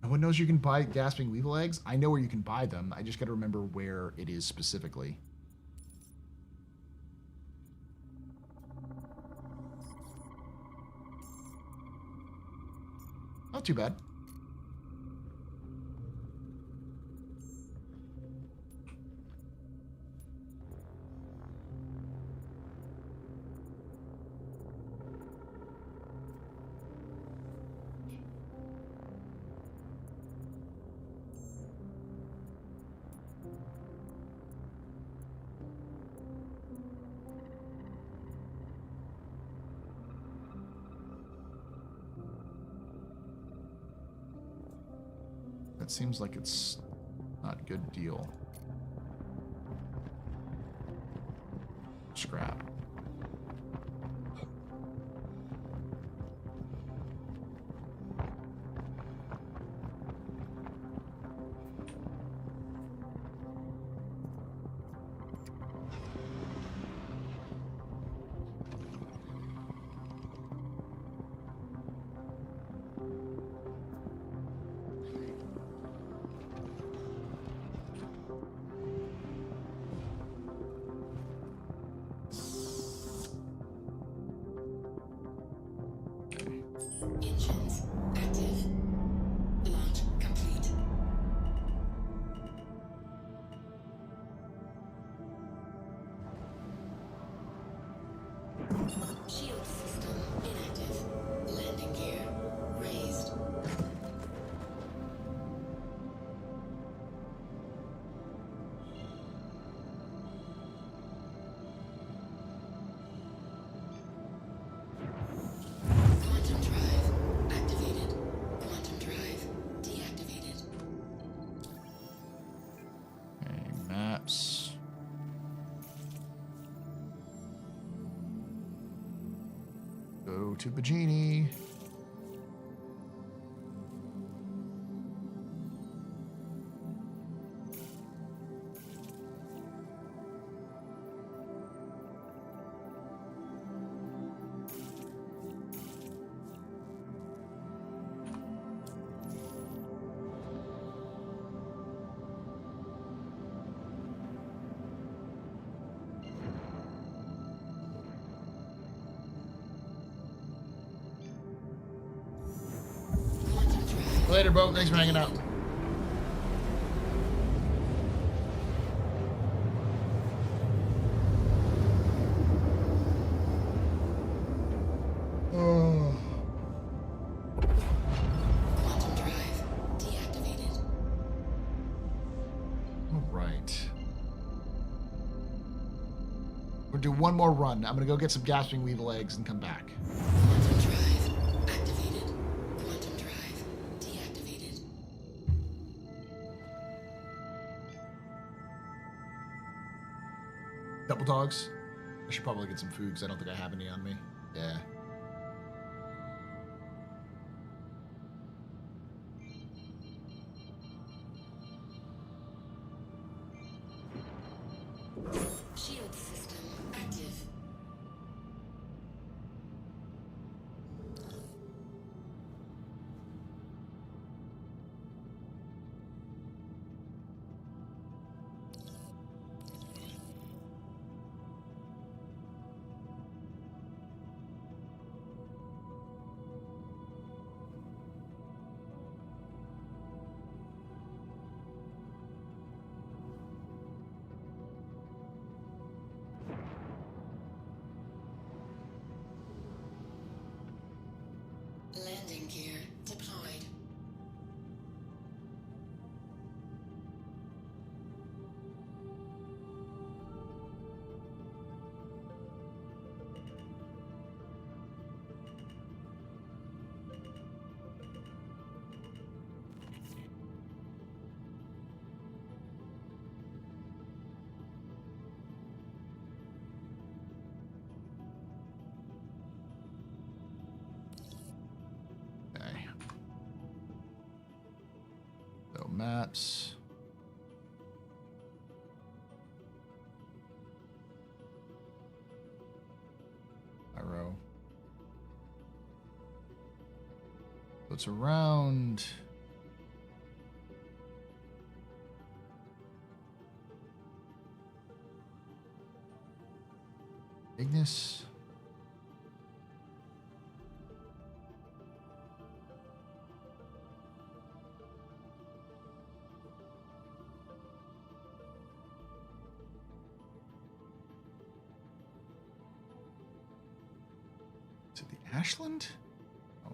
No one knows you can buy gasping weevil eggs. I know where you can buy them. I just got to remember where it is specifically. Not too bad. Seems like it's not a good deal. Scrap. Engines active. Launch complete. Shield system inactive. Landing gear raised. Quantum drive activated. Quantum drive deactivated. Okay, maps. Go to Bajini. Later, Bo. Thanks for hanging out. Oh. Quantum drive deactivated. All right. We'll do one more run. I'm gonna go get some gasping weevil eggs and come back. Quantum drive activated. Quantum drive deactivated. Double dogs. I should probably get some food because I don't think I have any on me. Yeah. Shield system active. Landing gear deployed. Okay. So maps. Pyro. So it's around. Ignis. Is it the Ashland? Oh.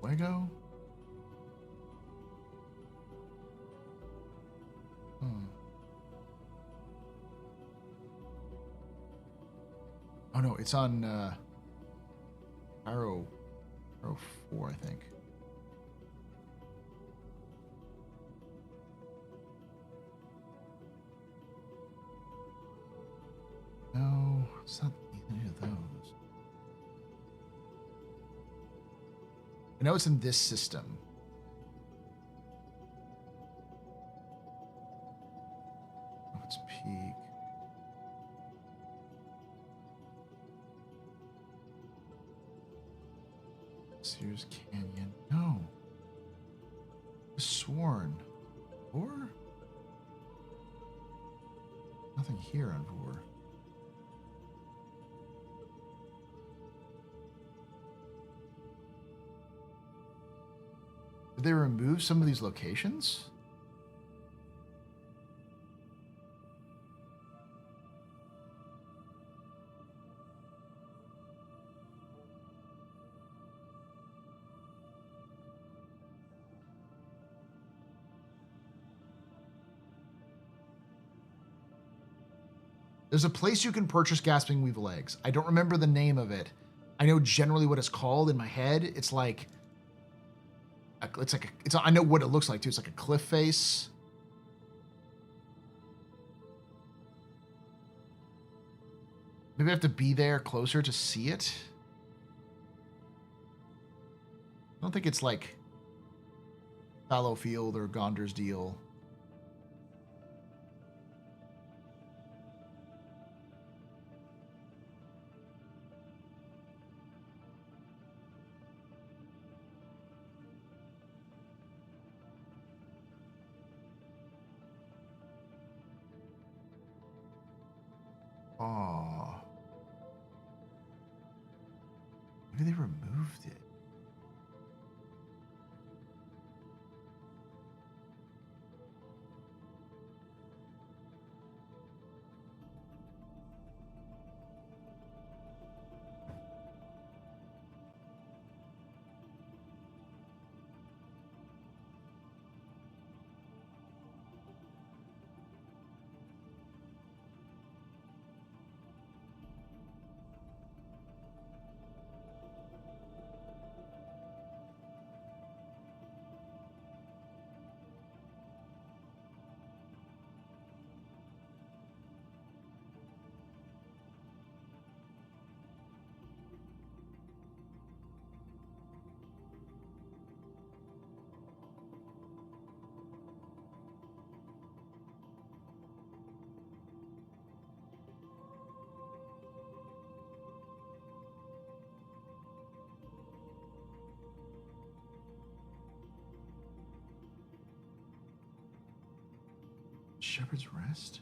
Fuego? Hmm. Oh no, it's on Pyro 4, I think. No, it's not any of those. I know it's in this system. Oh, it's Peak. Sears Canyon. No. Sworn. Or? Nothing here on Vor. Did they remove some of these locations? There's a place you can purchase gasping weevil eggs. I don't remember the name of it. I know generally what it's called in my head. It's like I know what it looks like too. It's like a cliff face. Maybe I have to be there closer to see it. I don't think it's like Fallowfield or Gondor's Deal. Maybe they removed it. Shepherd's Rest?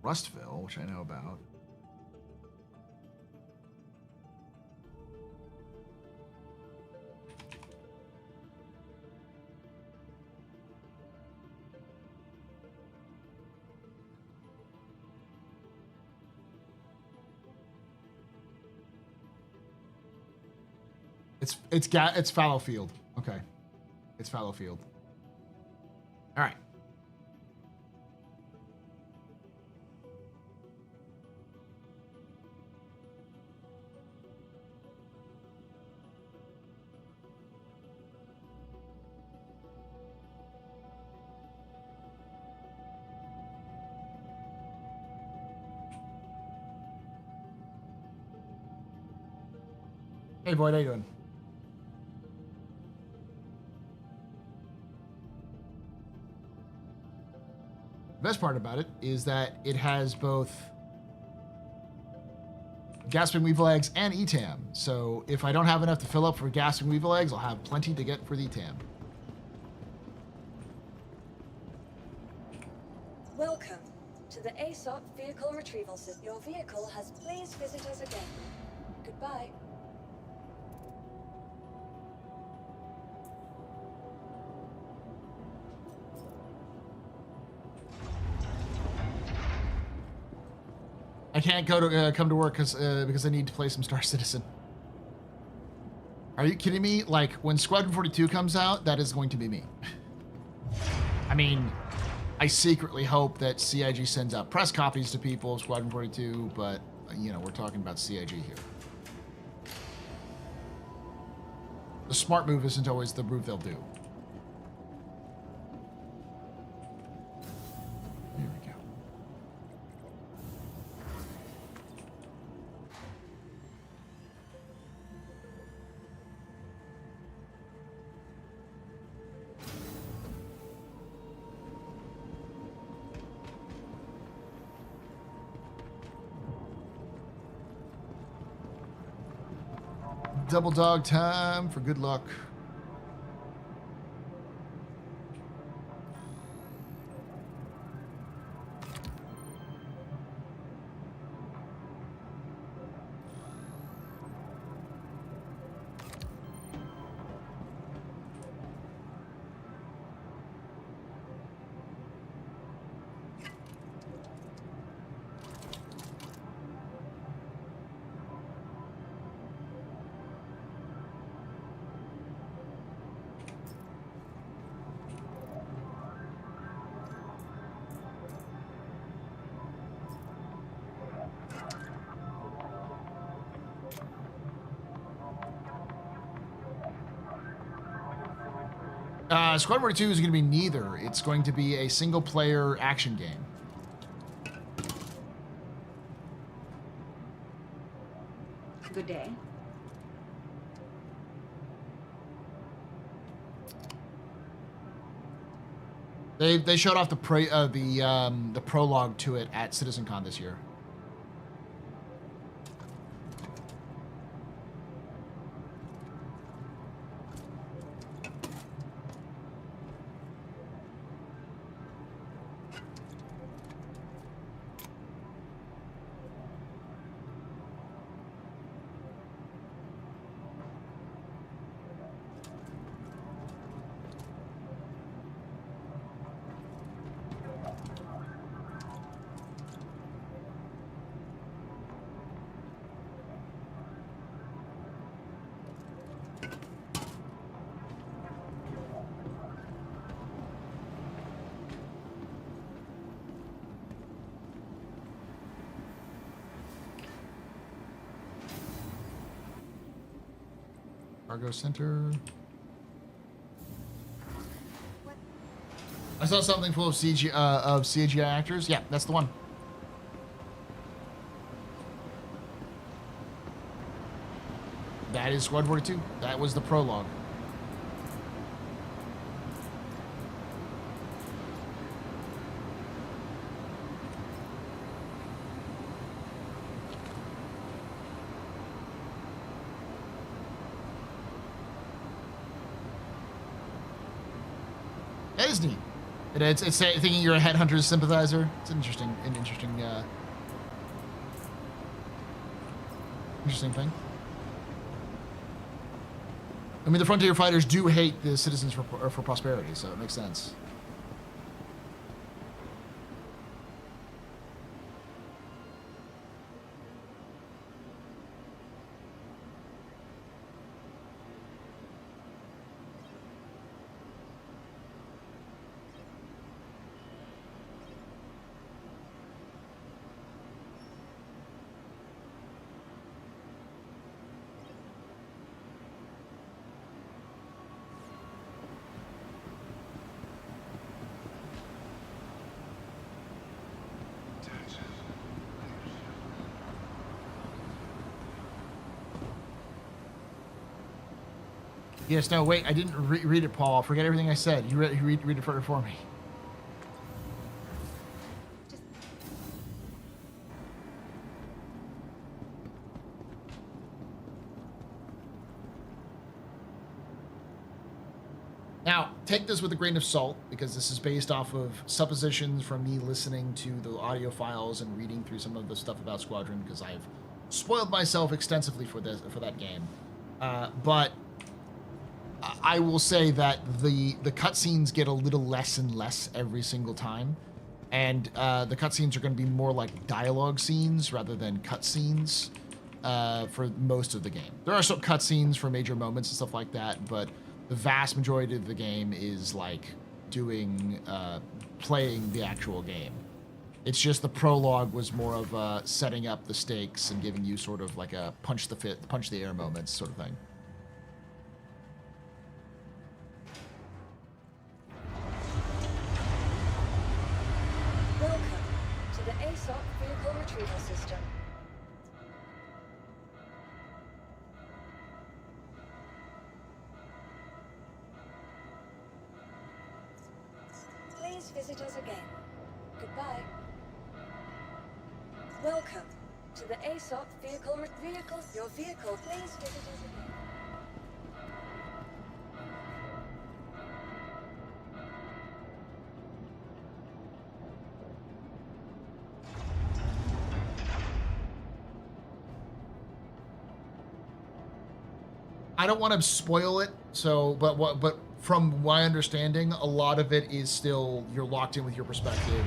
Rustville, which I know about. It's Fallowfield. Okay. It's Fallowfield. All right. Hey, Void, how you doing? The best part about it is that it has both gasping weevil eggs and ETAM. So if I don't have enough to fill up for gasping weevil eggs, I'll have plenty to get for the ETAM. Welcome to the ASOP Vehicle Retrieval System. Your vehicle has please visit us again. Goodbye. I can't go to come to work because I need to play some Star Citizen. Are you kidding me? Like, when Squadron 42 comes out, that is going to be me. I mean, I secretly hope that CIG sends out press copies to people of Squadron 42, but, you know, we're talking about CIG here. The smart move isn't always the move they'll do. Here we go. Double dog time for good luck. Squad 42 is going to be neither. It's going to be a single-player action game. Good day. They showed off the prologue to it at CitizenCon this year. Cargo center. I saw something full of CGI actors. Yeah, that's the one. That is Squad 42. That was the prologue. That is neat. It's thinking you're a headhunter's sympathizer. It's an interesting thing. I mean, the Frontier Fighters do hate the Citizens for Prosperity, so it makes sense. Yes, no, wait, I didn't read it, Paul. I'll forget everything I said. You read it for me. Now, take this with a grain of salt, because this is based off of suppositions from me listening to the audio files and reading through some of the stuff about Squadron, because I've spoiled myself extensively for that game. But I will say that the cutscenes get a little less and less every single time, and the cutscenes are going to be more like dialogue scenes rather than cutscenes for most of the game. There are some cutscenes for major moments and stuff like that, but the vast majority of the game is like playing the actual game. It's just the prologue was more of setting up the stakes and giving you sort of like a punch the air moments sort of thing. Welcome to the ASOP Vehicle Retrieval System. Please visit us again. Goodbye. Welcome to the ASOP Your vehicle, please visit us again. I don't want to spoil it, so but from my understanding, a lot of it is still you're locked in with your perspective,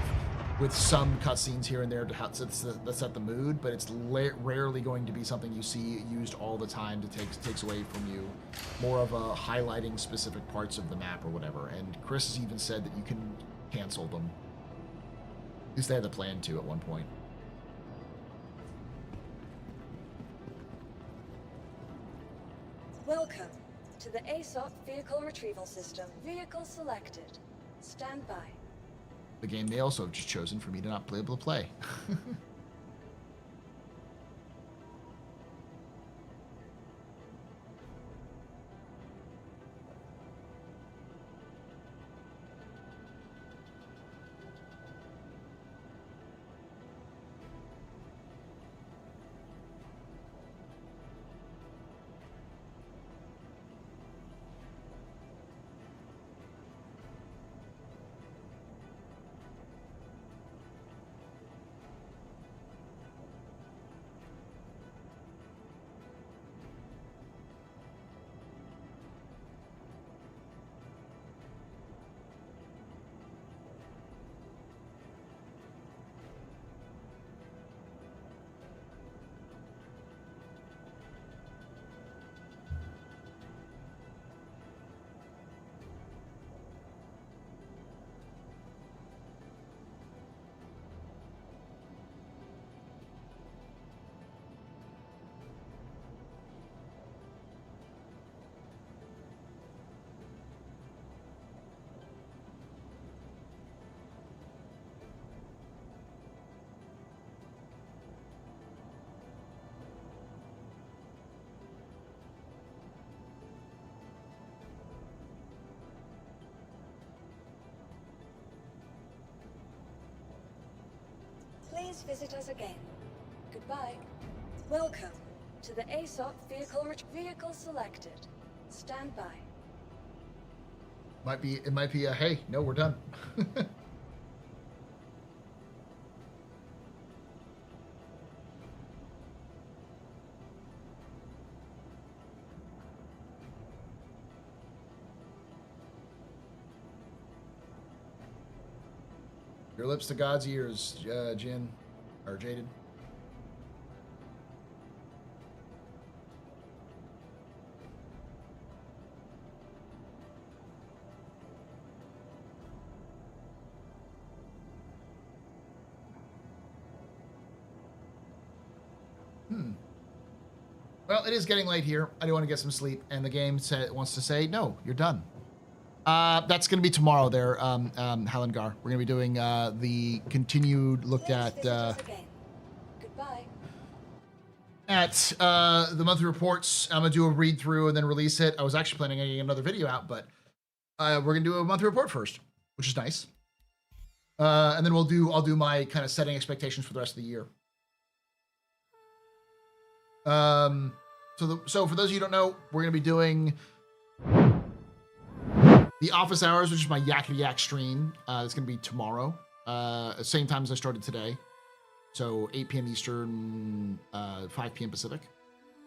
with some cutscenes here and there to set the mood, but it's rarely going to be something you see used all the time to takes away from you. More of a highlighting specific parts of the map or whatever. And Chris has even said that you can cancel them. At least they had the plan to at one point. Welcome to the ASOP Vehicle Retrieval System. Vehicle selected. Stand by. The game they also have just chosen for me to not be able to play. please visit us again. Goodbye. Welcome to the ASOP vehicle selected. Stand by. It might be a, hey, no, we're done. Your lips to God's ears, Jin, or Jaded. Well, it is getting late here. I do want to get some sleep, and the game wants to say, no, you're done. That's going to be tomorrow there, Halengar. We're going to be doing the continued look at the monthly reports. I'm going to do a read through and then release it. I was actually planning on getting another video out, but we're going to do a monthly report first, which is nice. And then I'll do my kind of setting expectations for the rest of the year. So for those of you who don't know, we're going to be doing the office hours, which is my Yakety Yak stream. It's going to be tomorrow, same time as I started today. So 8 p.m. Eastern, 5 p.m. Pacific.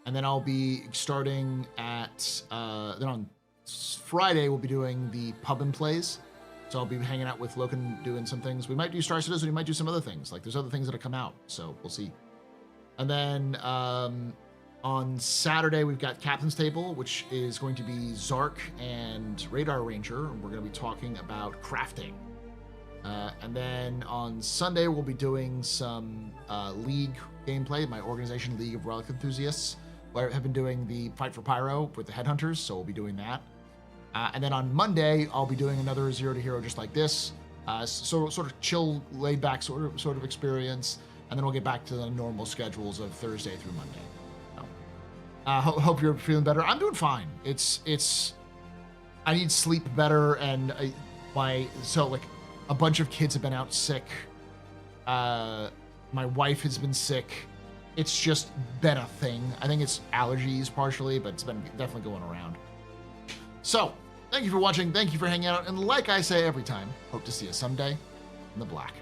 And then I'll be starting at, then on Friday, we'll be doing the pub and plays. So I'll be hanging out with Logan doing some things. We might do Star Citizen, we might do some other things. Like there's other things that have come out, so we'll see. And then on Saturday, we've got Captain's Table, which is going to be Zark and Radar Ranger. And we're going to be talking about crafting. And then on Sunday, we'll be doing some League gameplay, my organization, League of Relic Enthusiasts. I have been doing the Fight for Pyro with the Headhunters, so we'll be doing that. And then on Monday, I'll be doing another Zero to Hero just like this. Sort of chill, laid back sort of experience. And then we'll get back to the normal schedules of Thursday through Monday. So, hope you're feeling better. I'm doing fine. I need sleep better, and like a bunch of kids have been out sick. My wife has been sick. It's just been a thing. I think it's allergies partially, but it's been definitely going around. So, thank you for watching. Thank you for hanging out. And like I say every time, hope to see you someday in the black.